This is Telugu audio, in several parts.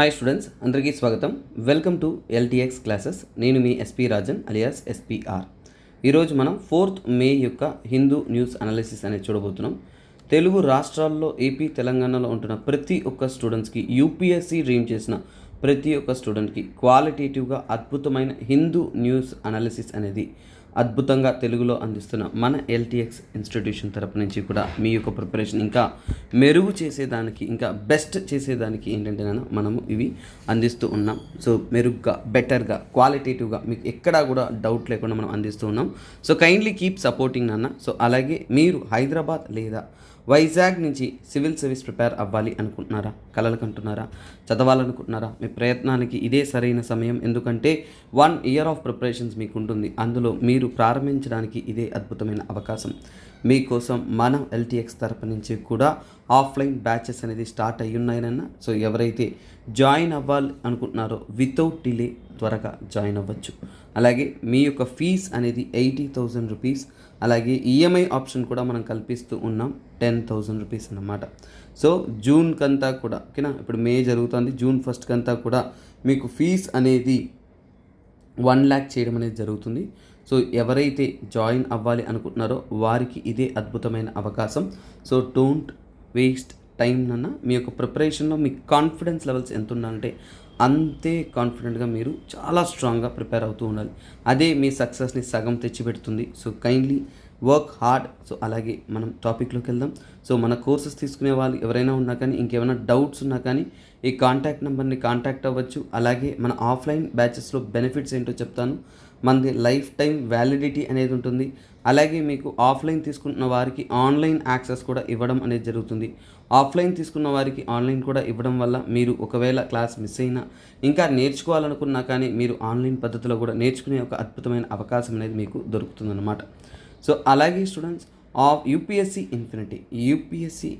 హాయ్ స్టూడెంట్స్, అందరికీ స్వాగతం. Welcome to LTX classes. నేను మీ ఎస్పీ రాజన్ అలియాస్ ఎస్పీఆర్. ఈరోజు మనం 4th మే యొక్క హిందూ న్యూస్ అనాలిసిస్ అనేది చూడబోతున్నాం. తెలుగు రాష్ట్రాల్లో ఏపీ తెలంగాణలో ఉంటున్న ప్రతి ఒక్క స్టూడెంట్స్కి, యూపీఎస్సీ డ్రీమ్ చేసిన ప్రతి ఒక్క స్టూడెంట్కి క్వాలిటేటివ్గా అద్భుతమైన హిందూ న్యూస్ అనాలిసిస్ అనేది అద్భుతంగా తెలుగులో అందిస్తున్న మన ఎల్టీఎక్స్ ఇన్స్టిట్యూషన్ తరపు నుంచి కూడా మీ యొక్క ప్రిపరేషన్ ఇంకా మెరుగు చేసేదానికి, ఇంకా బెస్ట్ చేసేదానికి ఏంటంటే మనము ఇవి అందిస్తూ ఉన్నాం. సో మెరుగ్గా, బెటర్గా, క్వాలిటేటివ్గా మీకు ఎక్కడా కూడా డౌట్ లేకుండా మనం అందిస్తూ ఉన్నాం. సో కైండ్లీ కీప్ సపోర్టింగ్ నాన్న. సో అలాగే మీరు హైదరాబాద్ లేదా వైజాగ్ నుంచి సివిల్ సర్వీస్ ప్రిపేర్ అవ్వాలి అనుకుంటున్నారా, కలలు కంటున్నారా, చదవాలనుకుంటున్నారా? మీ ప్రయత్నానికి ఇదే సరైన సమయం. ఎందుకంటే 1 year ఆఫ్ ప్రిపరేషన్స్ మీకు ఉంటుంది. అందులో మీరు ప్రారంభించడానికి ఇదే అద్భుతమైన అవకాశం. మీకోసం మనం ఎల్టీఎక్స్ తరపు నుంచి కూడా ఆఫ్లైన్ బ్యాచెస్ అనేది స్టార్ట్ అయ్యి ఉన్నాయనన్నా. సో ఎవరైతే జాయిన్ అవ్వాలి అనుకుంటున్నారో వితౌట్ డిలే త్వరగా జాయిన్ అవ్వచ్చు. అలాగే మీ యొక్క ఫీజ్ అనేది 80,000 రూపీస్. అలాగే ఈఎంఐ ఆప్షన్ కూడా మనం కల్పిస్తూ ఉన్నాం, 10,000 రూపీస్ అన్నమాట. సో జూన్ కంతా కూడా, ఓకేనా, ఇప్పుడు మే జరుగుతుంది, జూన్ 1st కంతా కూడా మీకు ఫీజ్ అనేది 1 lakh చేయడం అనేది జరుగుతుంది. సో ఎవరైతే జాయిన్ అవ్వాలి అనుకుంటున్నారో వారికి ఇదే అద్భుతమైన అవకాశం. సో డోంట్ వేస్ట్ టైం అన్న. మీ యొక్క ప్రిపరేషన్లో మీ కాన్ఫిడెన్స్ లెవెల్స్ ఎంత ఉండాలంటే అంతే కాన్ఫిడెంట్గా మీరు చాలా స్ట్రాంగ్గా ప్రిపేర్ అవుతూ ఉండాలి. అదే మీ సక్సెస్ని సగం తెచ్చిపెడుతుంది. So kindly work hard. So అలాగే మనం టాపిక్లోకి వెళ్దాం. సో మన కోర్సెస్ తీసుకునే వాళ్ళు ఎవరైనా ఉన్నా కానీ, ఇంకేమైనా డౌట్స్ ఉన్నా కానీ ఈ కాంటాక్ట్ నెంబర్ని కాంటాక్ట్ అవ్వచ్చు. అలాగే మన ఆఫ్లైన్ బ్యాచెస్లో బెనిఫిట్స్ ఏంటో చెప్తాను. మనది లైఫ్ టైం వ్యాలిడిటీ అనేది ఉంటుంది. అలాగే మీకు ఆఫ్లైన్ తీసుకుంటున్న వారికి ఆన్లైన్ యాక్సెస్ కూడా ఇవ్వడం అనేది జరుగుతుంది. ఆఫ్లైన్ తీసుకున్న వారికి ఆన్లైన్ కూడా ఇవ్వడం వల్ల మీరు ఒకవేళ క్లాస్ మిస్ అయినా, ఇంకా నేర్చుకోవాలనుకున్నా కానీ మీరు ఆన్లైన్ పద్ధతిలో కూడా నేర్చుకునే ఒక అద్భుతమైన అవకాశం అనేది మీకు దొరుకుతుందన్నమాట. సో అలాగే స్టూడెంట్స్ యూపీఎస్సీ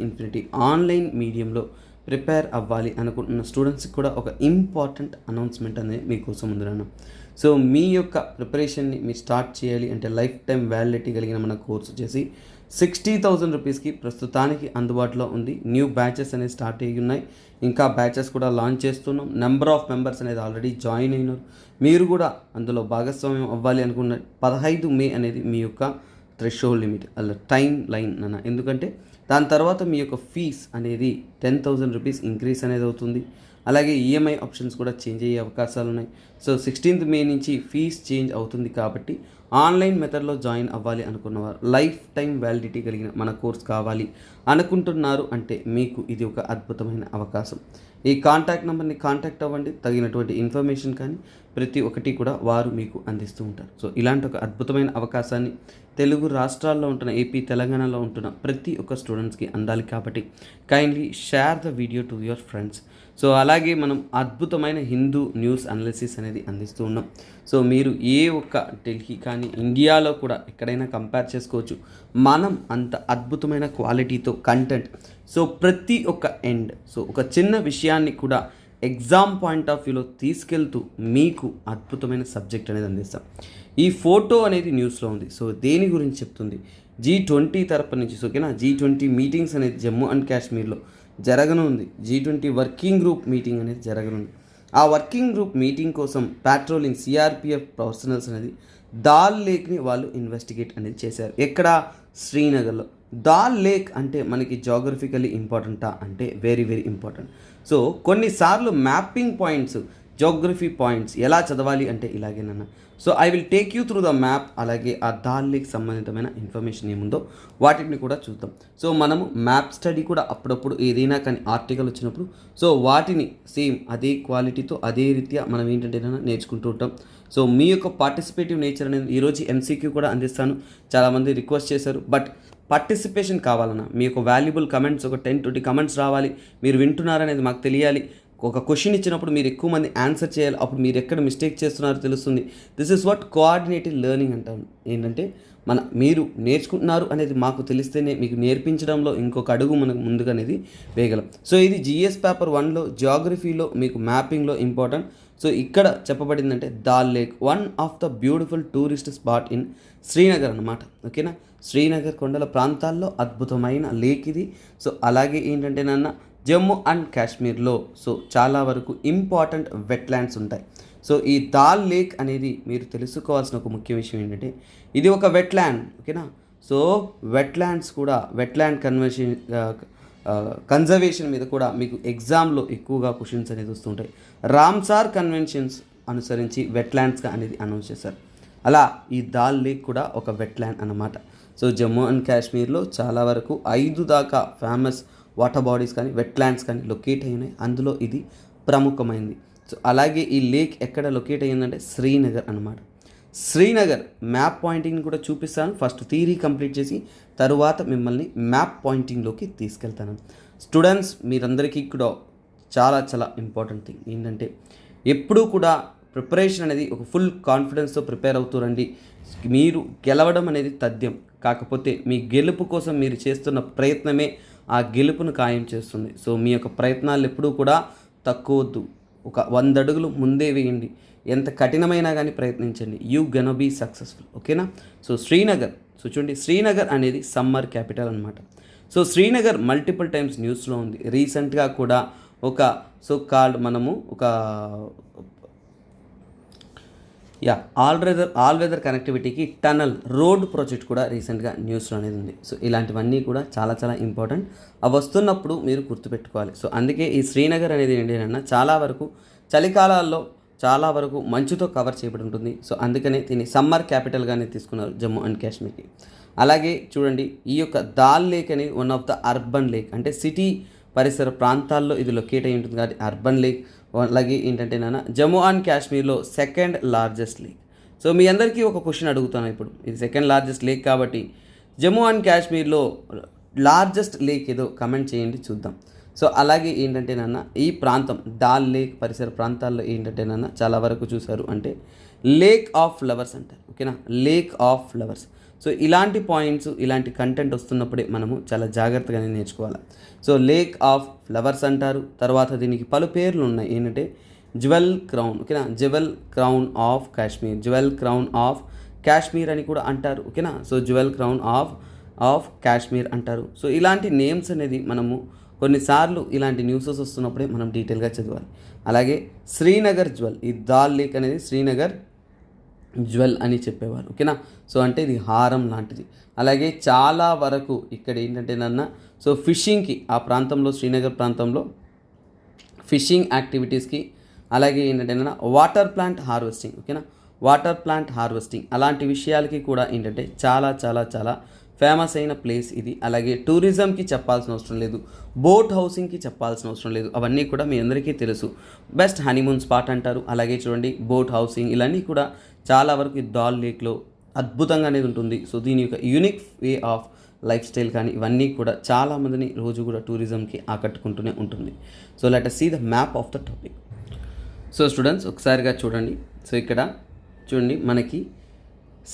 ఇన్ఫినిటీ ఆన్లైన్ మీడియంలో ప్రిపేర్ అవ్వాలి అనుకుంటున్న స్టూడెంట్స్కి కూడా ఒక ఇంపార్టెంట్ అనౌన్స్మెంట్ అనేది మీకోసం ఉందన్నాను. సో మీ యొక్క ప్రిపరేషన్ని మీరు స్టార్ట్ చేయాలి అంటే లైఫ్ టైం వ్యాలిడిటీ కలిగిన మన కోర్స్ వచ్చేసి 60,000 రూపీస్కి ప్రస్తుతానికి అందుబాటులో ఉంది. న్యూ బ్యాచెస్ అనేది స్టార్ట్ అయ్యి ఉన్నాయి. ఇంకా బ్యాచెస్ కూడా లాంచ్ చేస్తున్నాం. నెంబర్ ఆఫ్ మెంబర్స్ అనేది ఆల్రెడీ జాయిన్ అయినారు. మీరు కూడా అందులో భాగస్వామ్యం అవ్వాలి అనుకున్న 15 మే అనేది మీ యొక్క థ్రెషోల్డ్ లిమిట్, అలా టైం లైన్ అన్న. ఎందుకంటే దాని తర్వాత మీ యొక్క ఫీజ్ అనేది 10,000 రూపీస్ ఇంక్రీజ్ అనేది అవుతుంది. అలాగే ఈఎంఐ ఆప్షన్స్ కూడా చేంజ్ అయ్యే అవకాశాలు ఉన్నాయి. సో 16th మే నుంచి ఫీజ్ చేంజ్ అవుతుంది. కాబట్టి ఆన్లైన్ మెథడ్లో జాయిన్ అవ్వాలి అనుకున్నవారు, లైఫ్ టైం వ్యాలిడిటీ కలిగిన మన కోర్స్ కావాలి అనుకుంటున్నారు అంటే మీకు ఇది ఒక అద్భుతమైన అవకాశం. ఈ కాంటాక్ట్ నెంబర్ని కాంటాక్ట్ అవ్వండి. తగినటువంటి ఇన్ఫర్మేషన్ కానీ ప్రతి ఒక్కటి కూడా వారు మీకు అందిస్తూ ఉంటారు. సో ఇలాంటి ఒక అద్భుతమైన అవకాశాన్ని తెలుగు రాష్ట్రాల్లో ఉంటున్న, ఏపీ తెలంగాణలో ఉంటున్న ప్రతి ఒక్క స్టూడెంట్స్కి అందాలి. కాబట్టి kindly share the video to your friends. So అలాగే మనం అద్భుతమైన హిందూ న్యూస్ అనాలిసిస్ అనేది అందిస్తూ ఉన్నాం. సో మీరు ఏ ఒక్క ఢిల్లీ కానీ ఇండియాలో కూడా ఎక్కడైనా కంపేర్ చేసుకోవచ్చు. మనం అంత అద్భుతమైన క్వాలిటీతో కంటెంట్, సో ప్రతి ఒక్క సో ఒక చిన్న విషయాన్ని కూడా ఎగ్జామ్ పాయింట్ ఆఫ్ వ్యూలో తీసుకెళ్తూ మీకు అద్భుతమైన సబ్జెక్ట్ అనేది అందిస్తాం. ఈ ఫోటో అనేది న్యూస్లో ఉంది. సో దేని గురించి చెప్తుంది? G20 తరపు నుంచి. సో ఓకేనా, G20 మీటింగ్స్ అనేది జమ్మూ అండ్ కాశ్మీర్లో జరగనుంది. G20 వర్కింగ్ గ్రూప్ మీటింగ్ అనేది జరగనుంది. ఆ వర్కింగ్ గ్రూప్ మీటింగ్ కోసం ప్యాట్రోలింగ్ సిఆర్పిఎఫ్ పర్సనల్స్ అనేది దాల్ లేక్ని వాళ్ళు ఇన్వెస్టిగేట్ అనేది చేశారు. ఎక్కడ? శ్రీనగర్లో. దాల్ లేక్ అంటే మనకి జాగ్రఫికల్లీ ఇంపార్టెంటా అంటే వెరీ వెరీ ఇంపార్టెంట్. సో కొన్నిసార్లు మ్యాపింగ్ పాయింట్స్, జోగ్రఫీ పాయింట్స్ ఎలా చదవాలి అంటే ఇలాగేనన్నా. So I will take you through the map. అలాగే ఆ దాల్ లేక్ సంబంధితమైన ఇన్ఫర్మేషన్ ఏముందో వాటిని కూడా చూద్దాం. సో మనము మ్యాప్ స్టడీ కూడా అప్పుడప్పుడు ఏదైనా కానీ ఆర్టికల్ వచ్చినప్పుడు సో వాటిని సేమ్ అదే క్వాలిటీతో అదే రీత్యా మనం ఏంటంటే నేర్చుకుంటూ ఉంటాం. సో మీ యొక్క పార్టిసిపేటివ్ నేచర్ అనేది ఈరోజు ఎంసీక్యూ కూడా అందిస్తాను. చాలామంది రిక్వెస్ట్ చేశారు. బట్ పార్టిసిపేషన్ కావాలన్నా మీ యొక్క వాల్యుబుల్ కమెంట్స్, ఒక 10-20 కమెంట్స్ రావాలి. మీరు వింటున్నారనేది మాకు తెలియాలి. ఒక క్వశ్చన్ ఇచ్చినప్పుడు మీరు ఎక్కువ మంది ఆన్సర్ చేయాలి. అప్పుడు మీరు ఎక్కడ మిస్టేక్ చేస్తున్నారో తెలుస్తుంది. This is what coordinated learning అంటారు. ఏంటంటే మీరు నేర్చుకుంటున్నారు అనేది మాకు తెలిస్తేనే మీకు నేర్పించడంలో ఇంకొక అడుగు మనకు ముందుగా అనేది వేయగలం. సో ఇది జిఎస్ పేపర్ 1లో జియోగ్రఫీలో మీకు మ్యాపింగ్లో ఇంపార్టెంట్. సో ఇక్కడ చెప్పబడిందంటే Dal lake, one of the beautiful tourist spot in Srinagar అన్నమాట. ఓకేనా, శ్రీనగర్ కొండల ప్రాంతాల్లో అద్భుతమైన లేక్ ఇది. సో అలాగే ఏంటంటే జమ్మూ అండ్ కాశ్మీర్లో సో చాలా వరకు ఇంపార్టెంట్ వెట్లాండ్స్ ఉంటాయి. సో ఈ దాల్ లేక్ అనేది మీరు తెలుసుకోవాల్సిన ఒక ముఖ్య విషయం ఏంటంటే ఇది ఒక వెట్లాండ్, ఓకేనా. సో వెట్లాండ్స్ కూడా వెట్లాండ్ కన్జర్వేషన్ మీద కూడా మీకు ఎగ్జామ్లో ఎక్కువగా క్వశ్చన్స్ అనేది వస్తుంటాయి. రామ్సార్ కన్వెన్షన్స్ అనుసరించి వెట్లాండ్స్గా అనేది అనౌన్స్ చేశారు. అలా ఈ దాల్ లేక్ కూడా ఒక వెట్లాండ్ అన్నమాట. సో జమ్మూ అండ్ కాశ్మీర్లో చాలా వరకు 5 దాకా ఫేమస్ వాటర్ బాడీస్ కానీ వెట్లాండ్స్ కానీ లొకేట్ అయినాయి. అందులో ఇది ప్రముఖమైంది. సో అలాగే ఈ లేక్ ఎక్కడ లొకేట్ అయ్యిందంటే శ్రీనగర్ అన్నమాట. శ్రీనగర్ మ్యాప్ పాయింటింగ్ కూడా చూపిస్తాను. ఫస్ట్ థియరీ కంప్లీట్ చేసి తరువాత మిమ్మల్ని మ్యాప్ పాయింటింగ్లోకి తీసుకెళ్తాను. స్టూడెంట్స్ మీరందరికీ కూడా చాలా చాలా ఇంపార్టెంట్ థింగ్ ఏంటంటే ఎప్పుడూ కూడా ప్రిపరేషన్ అనేది ఒక ఫుల్ కాన్ఫిడెన్స్తో ప్రిపేర్ అవుతారండి. మీరు గెలవడం అనేది తథ్యం, కాకపోతే మీ గెలుపు కోసం మీరు చేస్తున్న ప్రయత్నమే ఆ గెలుపును ఖాయం చేస్తుంది. సో మీ యొక్క ప్రయత్నాలు ఎప్పుడూ కూడా తక్కువద్దు, ఒక 100 అడుగులు ముందే వేయండి. ఎంత కఠినమైనా కానీ ప్రయత్నించండి. యూ గన్ బీ సక్సెస్ఫుల్, ఓకేనా. సో శ్రీనగర్, సో చూడండి శ్రీనగర్ అనేది సమ్మర్ క్యాపిటల్ అనమాట. సో శ్రీనగర్ మల్టిపుల్ టైమ్స్ న్యూస్లో ఉంది. రీసెంట్గా కూడా ఒక సో కాల్డ్ మనము ఒక ఆల్ వెదర్ కనెక్టివిటీకి టనల్ రోడ్ ప్రాజెక్ట్ కూడా రీసెంట్గా న్యూస్లో అనేది ఉంది. సో ఇలాంటివన్నీ కూడా చాలా చాలా ఇంపార్టెంట్. అవి వస్తున్నప్పుడు మీరు గుర్తుపెట్టుకోవాలి. సో అందుకే ఈ శ్రీనగర్ అనేది ఏంటంటే చాలా వరకు చలికాలాల్లో చాలా వరకు మంచుతో కవర్ చేయబడి ఉంటుంది. సో అందుకనే దీన్ని సమ్మర్ క్యాపిటల్గానే తీసుకున్నారు జమ్మూ అండ్ కాశ్మీర్కి. అలాగే చూడండి ఈ యొక్క దాల్ లేక్ అనేది one of the urban lake, అంటే సిటీ పరిసర ప్రాంతాల్లో ఇది లొకేట్ అయి ఉంటుంది కాబట్టి అర్బన్ లేక్. అలాగే ఏంటంటే జమ్మూ అండ్ కాశ్మీర్లో సెకండ్ లార్జెస్ట్ లేక్. సో మీ అందరికీ ఒక క్వశ్చన్ అడుగుతాను ఇప్పుడు. ఇది సెకండ్ లార్జెస్ట్ లేక్ కాబట్టి జమ్మూ అండ్ కాశ్మీర్లో లార్జెస్ట్ లేక్ ఏదో కమెంట్ చేయండి చూద్దాం. సో అలాగే ఏంటంటే ఈ ప్రాంతం దాల్ లేక్ పరిసర ప్రాంతాల్లో ఏంటంటే చాలా వరకు చూసారు అంటే లేక్ ఆఫ్ ఫ్లవర్స్ అంటారు, ఓకేనా. Lake of flowers. సో ఇలాంటి పాయింట్స్ ఇలాంటి కంటెంట్ వస్తున్నప్పుడే మనము చాలా జాగ్రత్తగానే నేర్చుకోవాలి. సో లేక్ ఆఫ్ ఫ్లవర్స్ అంటారు. తర్వాత దీనికి పలు పేర్లు ఉన్నాయి ఏంటంటే జ్యువెల్ క్రౌన్, ఓకేనా. Jewel crown of Kashmir, jewel crown of Kashmir అని కూడా అంటారు, ఓకేనా. So jewel crown of Kashmir అంటారు. సో ఇలాంటి నేమ్స్ అనేది మనము కొన్నిసార్లు ఇలాంటి న్యూసెస్ వస్తున్నప్పుడే మనం డీటెయిల్గా చదవాలి. అలాగే శ్రీనగర్ జ్యువెల్, ఈ దాల్ లేక్ అనేది శ్రీనగర్ జ్యువెల్ అని చెప్పేవారు, ఓకేనా. సో అంటే ఇది హారం లాంటిది. అలాగే చాలా వరకు ఇక్కడ ఏంటంటే సో ఫిషింగ్కి ఆ ప్రాంతంలో శ్రీనగర్ ప్రాంతంలో ఫిషింగ్ యాక్టివిటీస్కి అలాగే ఏంటంటే వాటర్ ప్లాంట్ హార్వెస్టింగ్, ఓకేనా. వాటర్ ప్లాంట్ హార్వెస్టింగ్ అలాంటి విషయాలకి కూడా ఏంటంటే చాలా చాలా చాలా ఫేమస్ అయిన ప్లేస్ ఇది. అలాగే టూరిజంకి చెప్పాల్సిన అవసరం లేదు, బోట్ హౌసింగ్కి చెప్పాల్సిన అవసరం లేదు, అవన్నీ కూడా మీ అందరికీ తెలుసు. బెస్ట్ హనీమూన్ స్పాట్ అంటారు. అలాగే చూడండి బోట్ హౌసింగ్ ఇలాన్నీ కూడా చాలా వరకు ఈ దాల్ లేక్లో అద్భుతంగా అనేది ఉంటుంది. సో దీని యొక్క unique way of lifestyle కానీ ఇవన్నీ కూడా చాలామందిని రోజు కూడా టూరిజంకి ఆకట్టుకుంటూనే ఉంటుంది. So let us see the map of the topic. So students ఒకసారిగా చూడండి. సో ఇక్కడ చూడండి మనకి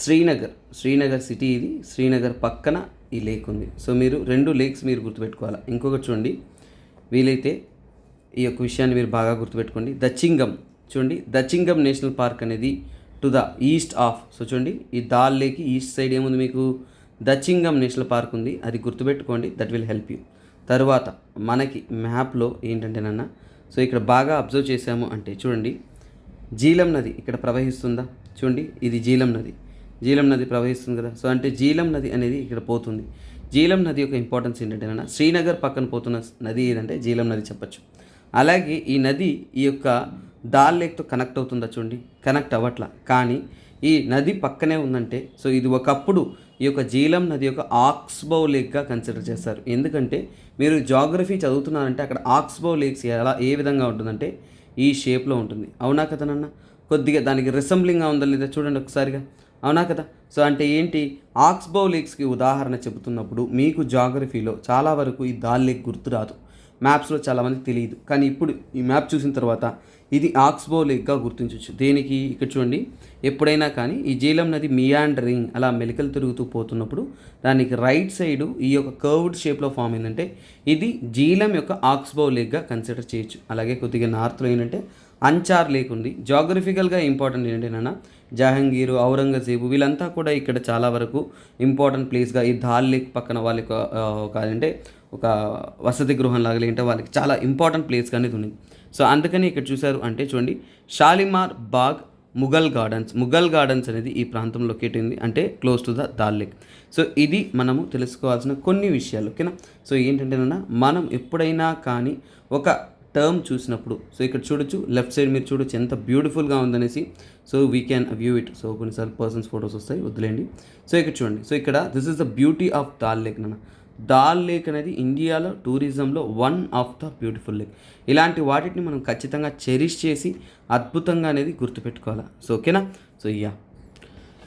శ్రీనగర్ సిటీ ఇది. శ్రీనగర్ పక్కన ఈ లేక్ ఉంది. సో మీరు 2 లేక్స్ మీరు గుర్తుపెట్టుకోవాలి. ఇంకొకటి చూడండి, వీలైతే ఈ యొక్క విషయాన్ని మీరు బాగా గుర్తుపెట్టుకోండి. దచింగం చూడండి, దచింగం నేషనల్ పార్క్ అనేది to the east of. So చూడండి ఈ దాల్ లేక్ ఈస్ట్ సైడ్ ఏముంది మీకు దచింగం నేషనల్ పార్క్ ఉంది, అది గుర్తుపెట్టుకోండి. That will help you. తర్వాత మనకి మ్యాప్లో ఏంటంటే సో ఇక్కడ బాగా అబ్జర్వ్ చేసాము అంటే చూడండి జీలం నది ఇక్కడ ప్రవహిస్తుందా, చూడండి ఇది జీలం నది ప్రవహిస్తుంది కదా. సో అంటే జీలం నది అనేది ఇక్కడ పోతుంది. జీలం నది యొక్క ఇంపార్టెన్స్ ఏంటంటే శ్రీనగర్ పక్కన పోతున్న నది ఏదంటే జీలం నది చెప్పచ్చు. అలాగే ఈ నది ఈ యొక్క దాల్ లేక్తో కనెక్ట్ అవుతుందా చూడండి, కనెక్ట్ అవ్వట్లా. కానీ ఈ నది పక్కనే ఉందంటే సో ఇది ఒకప్పుడు ఈ యొక్క జీలం నది యొక్క ఆక్స్బౌ లేక్గా కన్సిడర్ చేస్తారు. ఎందుకంటే మీరు జాగ్రఫీ చదువుతున్నారంటే అక్కడ ఆక్స్బౌ లేక్స్ ఏ విధంగా ఉంటుందంటే ఈ షేప్లో ఉంటుంది. అవునా కదనన్నా, కొద్దిగా దానికి రిసెంబ్లింగ్గా ఉందా లేదా చూడండి ఒకసారిగా, అవునా కదా. సో అంటే ఏంటి ఆక్స్బౌ లేక్స్కి ఉదాహరణ చెబుతున్నప్పుడు మీకు జాగ్రఫీలో చాలా వరకు ఈ దాల్ లేక్ గుర్తు రాదు, మ్యాప్స్లో చాలామందికి తెలియదు. కానీ ఇప్పుడు ఈ మ్యాప్ చూసిన తర్వాత ఇది ఆక్స్బౌ లేక్గా గుర్తించవచ్చు. దేనికి ఇక్కడ చూడండి, ఎప్పుడైనా కానీ ఈ జీలం నది మియాండరింగ్ అలా మెలికలు తిరుగుతూ పోతున్నప్పుడు దానికి రైట్ సైడు ఈ యొక్క కర్వ్డ్ షేప్లో ఫామ్ అయిందంటే ఇది జీలం యొక్క ఆక్స్బౌ లేక్గా కన్సిడర్ చేయొచ్చు. అలాగే కొద్దిగా నార్త్లో ఏంటంటే అంచార్ లేక్ ఉంది. జాగ్రఫికల్గా ఇంపార్టెంట్ ఏంటంటే జహాంగీరు, ఔరంగజేబు వీళ్ళంతా కూడా ఇక్కడ చాలా వరకు ఇంపార్టెంట్ ప్లేస్గా ఈ దాల్ లేక్ పక్కన వాళ్ళ యొక్క అంటే ఒక వసతి గృహం లాగా లేదంటే వాళ్ళకి చాలా ఇంపార్టెంట్ ప్లేస్ అనేది ఉంది. సో అందుకని ఇక్కడ చూసారు అంటే చూడండి, షాలిమార్ బాగ్ ముఘల్ గార్డెన్స్ అనేది ఈ ప్రాంతంలో లొకేట్ అయింది, అంటే close to the dal lake. So ఇది మనము తెలుసుకోవాల్సిన కొన్ని విషయాలు, ఓకేనా. సో ఏంటంటేనన్నా మనం ఎప్పుడైనా కానీ ఒక టర్మ్ చూసినప్పుడు, సో ఇక్కడ చూడొచ్చు లెఫ్ట్ సైడ్ మీరు చూడొచ్చు ఎంత బ్యూటిఫుల్గా ఉందనేసి. So we can view it. So కొన్నిసార్లు పర్సన్స్ ఫొటోస్ వస్తాయి, వద్దులేండి. సో ఇక్కడ చూడండి, సో ఇక్కడ this is the beauty of Dal lake నాన్న. దాల్ లేక్ అనేది ఇండియాలో టూరిజంలో one of the beautiful lake. ఇలాంటి వాటిని మనం ఖచ్చితంగా చెరిష్ చేసి అద్భుతంగా అనేది గుర్తుపెట్టుకోవాలి. సో ఓకేనా. సో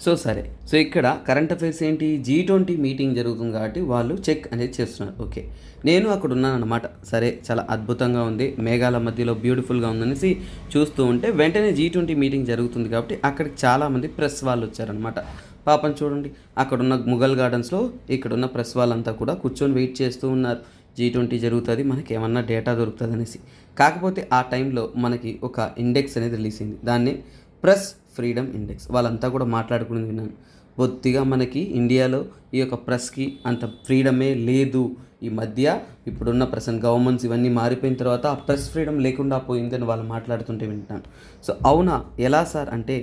సో సరే, సో ఇక్కడ కరెంట్ అఫైర్స్ ఏంటి, G20 మీటింగ్ జరుగుతుంది కాబట్టి వాళ్ళు చెక్ అనేది చేస్తున్నారు. ఓకే, నేను అక్కడ ఉన్నాను అనమాట. సరే, చాలా అద్భుతంగా ఉంది, మేఘాల మధ్యలో బ్యూటిఫుల్గా ఉందనేసి చూస్తూ ఉంటే వెంటనే G20 మీటింగ్ జరుగుతుంది కాబట్టి అక్కడికి చాలామంది ప్రెస్ వాళ్ళు వచ్చారనమాట. పాపం చూడండి, అక్కడున్న ముఘల్ గార్డెన్స్లో ఇక్కడున్న ప్రెస్ వాళ్ళంతా కూడా కూర్చొని వెయిట్ చేస్తూ ఉన్నారు. G20 జరుగుతుంది, మనకి ఏమన్నా డేటా దొరుకుతుంది అనేసి. కాకపోతే ఆ టైంలో మనకి ఒక ఇండెక్స్ అనేది రిలీజ్ అయింది, దాన్ని ప్రెస్ ఫ్రీడమ్ ఇండెక్స్. వాళ్ళంతా కూడా మాట్లాడుకునేది విన్నాను. బొత్తిగా మనకి ఇండియాలో ఈ యొక్క ప్రెస్కి అంత ఫ్రీడమే లేదు. ఈ మధ్య ఇప్పుడున్న ప్రెసెంట్ గవర్నమెంట్స్ ఇవన్నీ మారిపోయిన తర్వాత ఆ ప్రెస్ ఫ్రీడమ్ లేకుండా పోయిందని వాళ్ళు మాట్లాడుతుంటే వింటాను. సో అవునా, ఎలా సార్ అంటే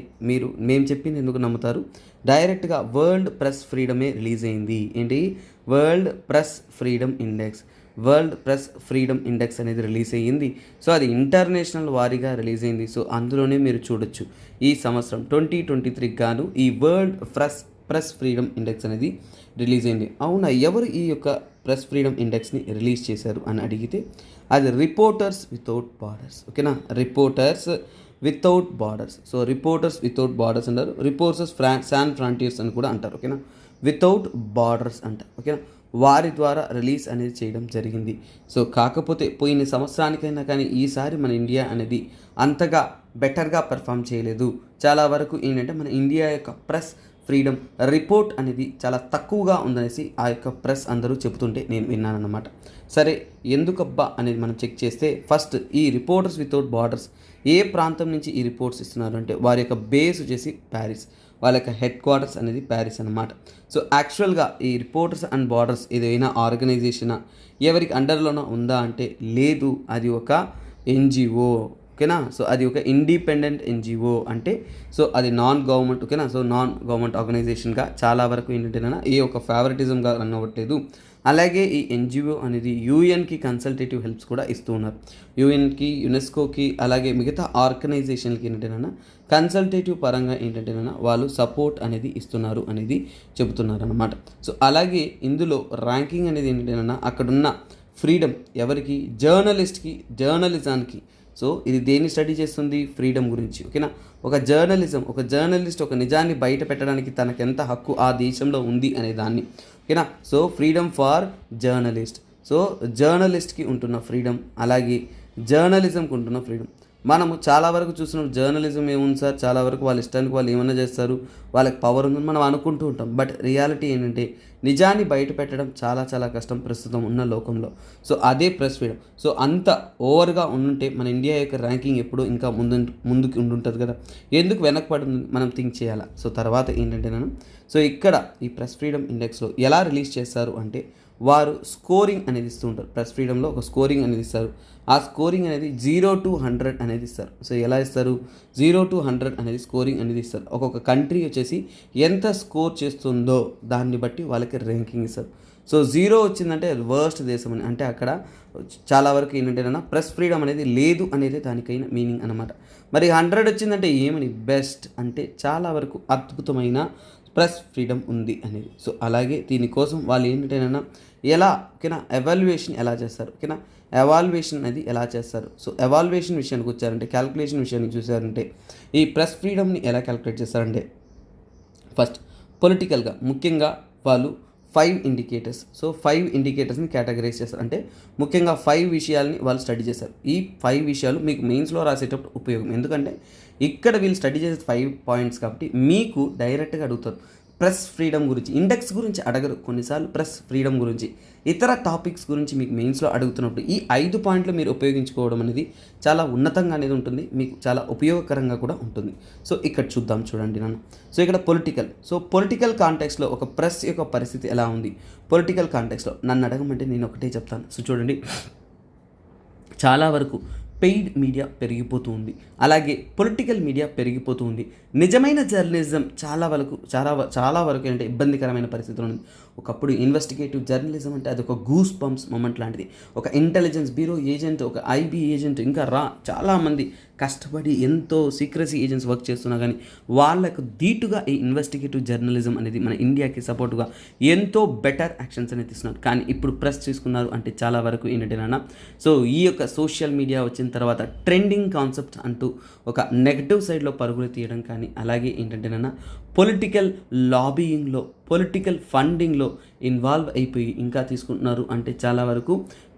మేము చెప్పింది ఎందుకు నమ్ముతారు? డైరెక్ట్గా వరల్డ్ ప్రెస్ ఫ్రీడమే రిలీజ్ అయింది. ఏంటి? వరల్డ్ ప్రెస్ ఫ్రీడమ్ ఇండెక్స్ అనేది రిలీజ్ అయ్యింది. సో అది ఇంటర్నేషనల్ వారీగా రిలీజ్ అయింది. సో అందులోనే మీరు చూడొచ్చు ఈ సంవత్సరం 2023 గాను ఈ వరల్డ్ ప్రెస్ ఫ్రీడమ్ ఇండెక్స్ అనేది రిలీజ్ అయింది. అవునా, ఎవరు ఈ యొక్క ప్రెస్ ఫ్రీడమ్ ఇండెక్స్ని రిలీజ్ చేశారు అని అడిగితే అది రిపోర్టర్స్ వితౌట్ బార్డర్స్. ఓకేనా, reporters without borders. So reporters without borders అంటారు, రిపోర్టర్స్ సాన్ ఫ్రాంటియర్స్ అని కూడా అంటారు. ఓకేనా, వితౌట్ బార్డర్స్ అంటారు. ఓకేనా, వారి ద్వారా రిలీజ్ అనేది చేయడం జరిగింది. సో కాకపోతే పోయిన సంవత్సరానికైనా కానీ ఈసారి మన ఇండియా అనేది అంతగా బెటర్గా పెర్ఫామ్ చేయలేదు. చాలా వరకు ఏంటంటే మన ఇండియా యొక్క ప్రెస్ ఫ్రీడమ్ రిపోర్ట్ అనేది చాలా తక్కువగా ఉందనేసి ఆ యొక్క ప్రెస్ అందరూ చెబుతుంటే నేను విన్నానన్నమాట. సరే, ఎందుకబ్బా అనేది మనం చెక్ చేస్తే ఫస్ట్ ఈ రిపోర్టర్స్ వితౌట్ బార్డర్స్ ఏ ప్రాంతం నుంచి ఈ రిపోర్ట్స్ ఇస్తున్నారు అంటే వారి యొక్క బేస్ వచ్చేసి ప్యారిస్, వాళ్ళ యొక్క హెడ్ క్వార్టర్స్ అనేది ప్యారిస్ అన్నమాట. సో యాక్చువల్గా ఈ రిపోర్టర్స్ అండ్ బార్డర్స్ ఏదైనా ఆర్గనైజేషనా ఎవరికి అండర్లోనే ఉందా అంటే లేదు, అది ఒక ఎన్జిఓ. ఓకేనా, సో అది ఒక ఇండిపెండెంట్ ఎన్జిఓ అంటే సో అది నాన్ గవర్నమెంట్. ఓకేనా, సో నాన్ గవర్నమెంట్ ఆర్గనైజేషన్గా చాలా వరకు ఏంటంటేనా ఏ ఒక ఫేవరెటిజంగా రన్ అవ్వట్లేదు. అలాగే ఈ ఎన్జిఓ అనేది యూఎన్కి కన్సల్టేటివ్ హెల్ప్స్ కూడా ఇస్తూ ఉన్నారు. యూఎన్కి, యునెస్కోకి, అలాగే మిగతా ఆర్గనైజేషన్కి ఏంటంటేనా కన్సల్టేటివ్ పరంగా ఏంటంటేనా వాళ్ళు సపోర్ట్ అనేది ఇస్తున్నారు అనేది చెబుతున్నారు అన్నమాట. సో అలాగే ఇందులో ర్యాంకింగ్ అనేది ఏంటంటేనా అక్కడున్న ఫ్రీడమ్ ఎవరికి, జర్నలిజానికి. సో ఇది దేన్ని స్టడీ చేస్తుంది? ఫ్రీడమ్ గురించి. ఓకేనా, ఒక జర్నలిస్ట్ ఒక నిజాన్ని బయట పెట్టడానికి తనకెంత హక్కు ఆ దేశంలో ఉంది అనే దాన్ని. ఓకేనా, so freedom for journalist. So జర్నలిస్ట్కి ఉంటున్న ఫ్రీడమ్, అలాగే జర్నలిజంకి ఉంటున్న ఫ్రీడమ్. మనము చాలా వరకు చూస్తున్నాం జర్నలిజం ఏముంది సార్, చాలా వరకు వాళ్ళ ఇష్టానికి వాళ్ళు ఏమన్నా చేస్తారు, వాళ్ళకి పవర్ ఉందని మనం అనుకుంటూ ఉంటాం. బట్ రియాలిటీ ఏంటంటే నిజాన్ని బయట పెట్టడం చాలా చాలా కష్టం ప్రస్తుతం ఉన్న లోకంలో. సో అదే ప్రెస్ ఫ్రీడమ్. సో అంత ఓవర్గా ఉండుంటే మన ఇండియా యొక్క ర్యాంకింగ్ ఎప్పుడూ ఇంకా ముందుకు ఉండుంటుంది కదా, ఎందుకు వెనకపడింది మనం థింక్ చేయాలా. సో తర్వాత ఏంటంటే సో ఇక్కడ ఈ ప్రెస్ ఫ్రీడమ్ ఇండెక్స్లో ఎలా రిలీజ్ చేస్తారు అంటే వారు స్కోరింగ్ అనేది ఇస్తూ ఉంటారు. ప్రెస్ ఫ్రీడమ్లో ఒక స్కోరింగ్ అనేది ఇస్తారు. ఆ స్కోరింగ్ అనేది 0 to 100 అనేది ఇస్తారు. సో ఎలా ఇస్తారు? 0 to 100 అనేది స్కోరింగ్ అనేది ఇస్తారు. ఒక్కొక్క కంట్రీ వచ్చేసి ఎంత స్కోర్ చేస్తుందో దాన్ని బట్టి వాళ్ళకి ర్యాంకింగ్ ఇస్తారు. సో 0 వచ్చిందంటే అది వర్స్ట్ దేశం అని, అంటే అక్కడ చాలా వరకు ఏంటంటే ప్రెస్ ఫ్రీడమ్ అనేది లేదు అనేది దానికైన మీనింగ్ అనమాట. మరి 100 వచ్చిందంటే ఏమని? బెస్ట్, అంటే చాలా వరకు అద్భుతమైన ప్రెస్ ఫ్రీడమ్ ఉంది అనేది. సో అలాగే దీనికోసం వాళ్ళు ఏంటంటేనా ఎలా, ఓకేనా, ఎవాల్యుయేషన్ ఎలా చేస్తారు, ఓకేనా, ఎవాల్యుయేషన్ అనేది ఎలా చేస్తారు. సో ఎవాల్యుయేషన్ విషయానికి వచ్చారంటే, క్యాలిక్యులేషన్ విషయానికి చూసారంటే ఈ ప్రెస్ ఫ్రీడమ్ని ఎలా క్యాలిక్యులేట్ చేస్తారంటే ఫస్ట్ పొలిటికల్గా ముఖ్యంగా వాళ్ళు 5 ఇండికేటర్స్. సో 5 ఇండికేటర్స్ని కేటగరైజ్ చేస్తారు. అంటే ముఖ్యంగా 5 విషయాలని వాళ్ళు స్టడీ చేస్తారు. ఈ 5 విషయాలు మీకు మెయిన్స్లో రాసేటప్పుడు ఉపయోగం. ఎందుకంటే ఇక్కడ వీళ్ళు స్టడీ చేసే 5 పాయింట్స్ కాబట్టి మీకు డైరెక్ట్గా అడుగుతారు ప్రెస్ ఫ్రీడమ్ గురించి, ఇండెక్స్ గురించి అడగరు కొన్నిసార్లు, ప్రెస్ ఫ్రీడమ్ గురించి, ఇతర టాపిక్స్ గురించి మీకు మెయిన్స్లో అడుగుతున్నప్పుడు ఈ 5 పాయింట్లు మీరు ఉపయోగించుకోవడం అనేది చాలా ఉన్నతంగా అనేది ఉంటుంది, మీకు చాలా ఉపయోగకరంగా కూడా ఉంటుంది. సో ఇక్కడ చూద్దాం, చూడండి నన్ను. సో ఇక్కడ పొలిటికల్ కాంటెక్స్లో ఒక ప్రెస్ యొక్క పరిస్థితి ఎలా ఉంది, పొలిటికల్ కాంటెక్స్లో నన్ను అడగమంటే నేను ఒకటే చెప్తాను. సో చూడండి, చాలా వరకు పెయిడ్ మీడియా పెరిగిపోతూ ఉంది, అలాగే పొలిటికల్ మీడియా పెరిగిపోతూ ఉంది. నిజమైన జర్నలిజం చాలా వరకు అంటే ఇబ్బందికరమైన పరిస్థితులు ఉంది. ఒకప్పుడు ఇన్వెస్టిగేటివ్ జర్నలిజం అంటే అది ఒక గూస్ బంప్స్ మూమెంట్ లాంటిది. ఒక ఇంటెలిజెన్స్ బ్యూరో ఏజెంట్, ఒక ఐబీ ఏజెంట్, ఇంకా చాలామంది కష్టపడి ఎంతో సీక్రసీ ఏజెంట్స్ వర్క్ చేస్తున్నా కానీ వాళ్ళకు ధీటుగా ఈ ఇన్వెస్టిగేటివ్ జర్నలిజం అనేది మన ఇండియాకి సపోర్టుగా ఎంతో బెటర్ యాక్షన్స్ అనేది ఇస్తున్నారు. కానీ ఇప్పుడు ప్రెస్ తీసుకున్నారు అంటే చాలా వరకు ఏంటంటేనా, సో ఈ యొక్క సోషల్ మీడియా వచ్చిన తర్వాత ట్రెండింగ్ కాన్సెప్ట్ అంటూ ఒక నెగటివ్ సైడ్లో పరుగులు తీయడం కానీ, అలాగే ఏంటంటేనా పొలిటికల్ లాబీయింగ్లో, పొలిటికల్ ఫండింగ్లో ఇన్వాల్వ్ అయిపోయి ఇంకా తీసుకుంటున్నారు అంటే చాలా వరకు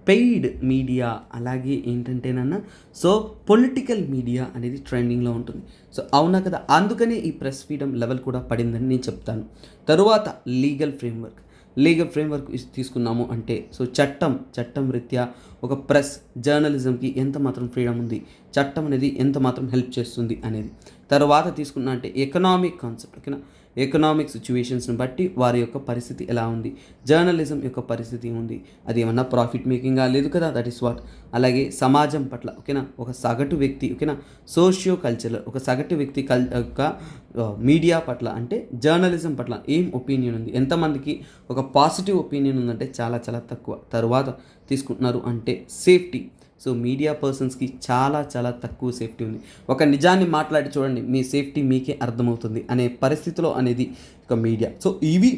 పెయిడ్ మీడియా, అలాగే ఏంటంటేనన్నా సో పొలిటికల్ మీడియా అనేది ట్రెండింగ్లో ఉంటుంది. సో అవునా కదా, అందుకనే ఈ ప్రెస్ ఫ్రీడమ్ లెవెల్ కూడా పడిందని నేను చెప్తాను. తరువాత లీగల్ ఫ్రేమ్వర్క్ తీసుకున్నాము అంటే సో చట్టం రీత్యా ఒక ప్రెస్ జర్నలిజంకి ఎంత మాత్రం ఫ్రీడమ్ ఉంది, చట్టం అనేది ఎంత మాత్రం హెల్ప్ చేస్తుంది అనేది. తర్వాత తీసుకున్నా అంటే ఎకనామిక్ కాన్సెప్ట్, ఓకేనా, ఎకనామిక్ సిచ్యువేషన్స్ని బట్టి వారి యొక్క పరిస్థితి ఎలా ఉంది, జర్నలిజం యొక్క పరిస్థితి ఉంది, అది ఏమన్నా ప్రాఫిట్ మేకింగ్గా లేదు కదా, దట్ ఈస్ వాట్. అలాగే సమాజం పట్ల, ఓకేనా, ఒక సగటు వ్యక్తి, ఓకేనా, సోషియో కల్చరల్, ఒక సగటు వ్యక్తి యొక్క మీడియా పట్ల అంటే జర్నలిజం పట్ల ఏం ఒపీనియన్ ఉంది, ఎంతమందికి ఒక పాజిటివ్ ఒపీనియన్ ఉందంటే చాలా చాలా తక్కువ. తరువాత తీసుకుంటున్నారు అంటే సేఫ్టీ. సో మీడియా పర్సన్స్కి చాలా తక్కువ సేఫ్టీ ఉంది. ఒక నిజాన్ని మాట్లాడి చూడండి, మీ సేఫ్టీ మీకే అర్థమవుతుంది అనే పరిస్థితిలో అనేది ఒక మీడియా. సో ఇవి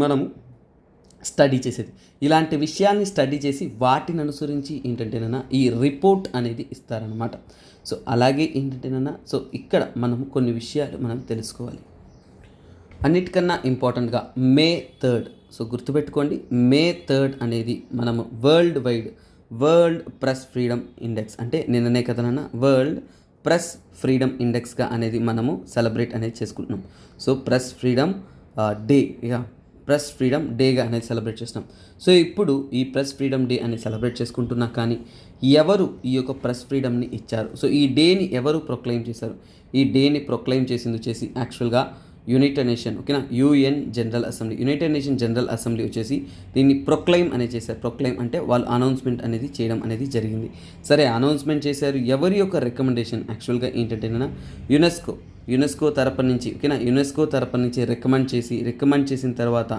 మనము స్టడీ చేసేది, ఇలాంటి విషయాన్ని స్టడీ చేసి వాటిని అనుసరించి ఏంటంటేనన్నా ఈ రిపోర్ట్ అనేది ఇస్తారనమాట. సో అలాగే ఏంటంటేనన్నా సో ఇక్కడ మనం కొన్ని విషయాలు మనం తెలుసుకోవాలి. అన్నిటికన్నా ఇంపార్టెంట్గా May 3rd, సో గుర్తుపెట్టుకోండి, May 3rd అనేది మనము వరల్డ్ ప్రెస్ ఫ్రీడమ్ ఇండెక్స్ అంటే నిన్ననే కదనన్నా వరల్డ్ ప్రెస్ ఫ్రీడమ్ ఇండెక్స్గా అనేది మనము సెలబ్రేట్ అనేది చేసుకుంటున్నాం. సో ప్రెస్ ఫ్రీడమ్ డేగా అనేది సెలబ్రేట్ చేస్తున్నాం. సో ఇప్పుడు ఈ ప్రెస్ ఫ్రీడమ్ డే అనేది సెలబ్రేట్ చేసుకుంటున్నా కానీ ఎవరు ఈ యొక్క ప్రెస్ ఫ్రీడమ్ని ఇచ్చారు, సో ఈ డేని ఎవరు ప్రొక్లెయిమ్ చేశారు, ఈ డేని ప్రొక్లెయిమ్ చేసి యాక్చువల్గా యునైటెడ్ నేషన్, ఓకేనా, యునైటెడ్ నేషన్ జనరల్ అసెంబ్లీ వచ్చేసి దీన్ని ప్రొక్లెయిమ్ అనేది చేశారు. ప్రొక్లెయిమ్ అంటే వాళ్ళు అనౌన్స్మెంట్ అనేది చేయడం అనేది జరిగింది. సరే, అనౌన్స్మెంట్ చేశారు, ఎవరి యొక్క రికమెండేషన్ యాక్చువల్గా ఏంటంటేనా యునెస్కో తరపు నుంచి, ఓకేనా, యునెస్కో తరపు నుంచి రికమెండ్ చేసిన తర్వాత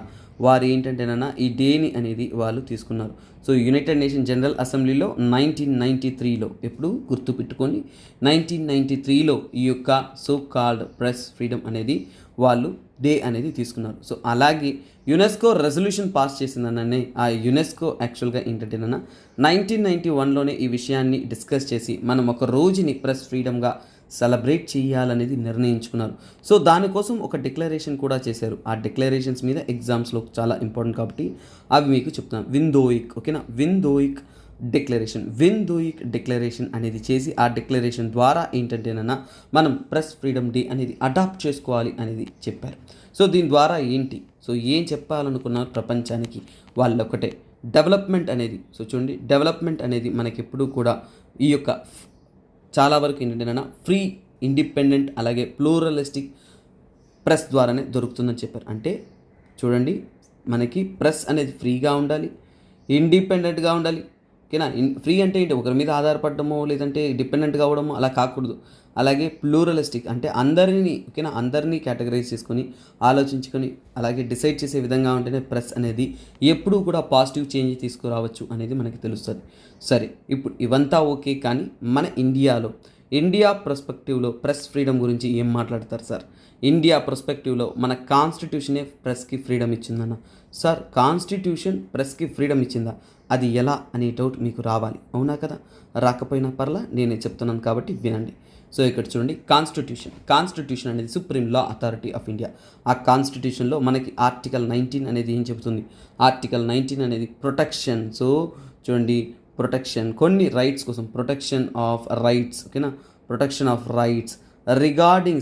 వారు ఏంటంటేనా ఈ డేని అనేది వాళ్ళు తీసుకున్నారు. సో యునైటెడ్ నేషన్ జనరల్ అసెంబ్లీలో 1993లో, ఎప్పుడు గుర్తుపెట్టుకొని 1993లో ఈ యొక్క సో కాల్డ్ ప్రెస్ ఫ్రీడమ్ అనేది వాళ్ళు డే అనేది తీసుకున్నారు. సో అలాగే యునెస్కో రెజల్యూషన్ పాస్ చేసిందననే ఆ యునెస్కో యాక్చువల్గా ఏంటంటేనా 1991లోనే ఈ విషయాన్ని డిస్కస్ చేసి మనం ఒక రోజుని ప్రెస్ ఫ్రీడమ్గా సెలబ్రేట్ చేయాలనేది నిర్ణయించుకున్నారు. సో దానికోసం ఒక డిక్లరేషన్ కూడా చేశారు. ఆ డిక్లరేషన్స్ మీద ఎగ్జామ్స్లో చాలా ఇంపార్టెంట్ కాబట్టి అవి మీకు చెప్తున్నాను. విందోయిక్ డిక్లరేషన్ అనేది చేసి ఆ డిక్లరేషన్ ద్వారా ఏంటంటేనన్నా మనం ప్రెస్ ఫ్రీడమ్ డే అనేది అడాప్ట్ చేసుకోవాలి అనేది చెప్పారు. సో దీని ద్వారా ఏంటి, సో ఏం చెప్పాలనుకున్నారు ప్రపంచానికి, వాళ్ళు ఒకటే డెవలప్మెంట్ అనేది. సో చూడండి, డెవలప్మెంట్ అనేది మనకి ఎప్పుడూ కూడా ఈ యొక్క చాలా వరకు ఏంటంటేనా ఫ్రీ, ఇండిపెండెంట్, అలాగే ప్లూరలిస్టిక్ ప్రెస్ ద్వారానే దొరుకుతుందని చెప్పారు. అంటే చూడండి, మనకి ప్రెస్ అనేది ఫ్రీగా ఉండాలి, ఇండిపెండెంట్గా ఉండాలి, ఓకేనా. ఫ్రీ అంటే ఏంటి, ఒకరి మీద ఆధారపడడమో లేదంటే డిపెండెంట్గా అవ్వడమో అలా కాకూడదు. అలాగే ప్లూరలిస్టిక్ అంటే అందరినీ కేటగరైజ్ చేసుకొని ఆలోచించుకొని అలాగే డిసైడ్ చేసే విధంగా ఉంటేనే ప్రెస్ అనేది ఎప్పుడూ కూడా పాజిటివ్ చేంజ్ తీసుకురావచ్చు అనేది మనకి తెలుస్తుంది. సరే, ఇప్పుడు ఇవంతా ఓకే, కానీ మన ఇండియా పర్స్పెక్టివ్లో ప్రెస్ ఫ్రీడమ్ గురించి ఏం మాట్లాడతారు సార్? ఇండియా పర్స్పెక్టివ్లో మన కాన్స్టిట్యూషనే ప్రెస్కి ఫ్రీడమ్ ఇచ్చిందన్న. సార్, కాన్స్టిట్యూషన్ ప్రెస్కి ఫ్రీడమ్ ఇచ్చిందా, అది ఎలా అనే డౌట్ మీకు రావాలి, అవునా కదా? రాకపోయినా పర్లా, నేనే చెప్తున్నాను కాబట్టి వినండి. సో ఇక్కడ చూడండి, కాన్స్టిట్యూషన్ అనేది supreme law authority of India. ఆ కాన్స్టిట్యూషన్లో మనకి ఆర్టికల్ 19 అనేది ఏం చెబుతుంది, ఆర్టికల్ 19 అనేది ప్రొటెక్షన్. సో చూడండి, ప్రొటెక్షన్ కొన్ని రైట్స్ కోసం, ప్రొటెక్షన్ ఆఫ్ రైట్స్, ఓకేనా, protection of rights regarding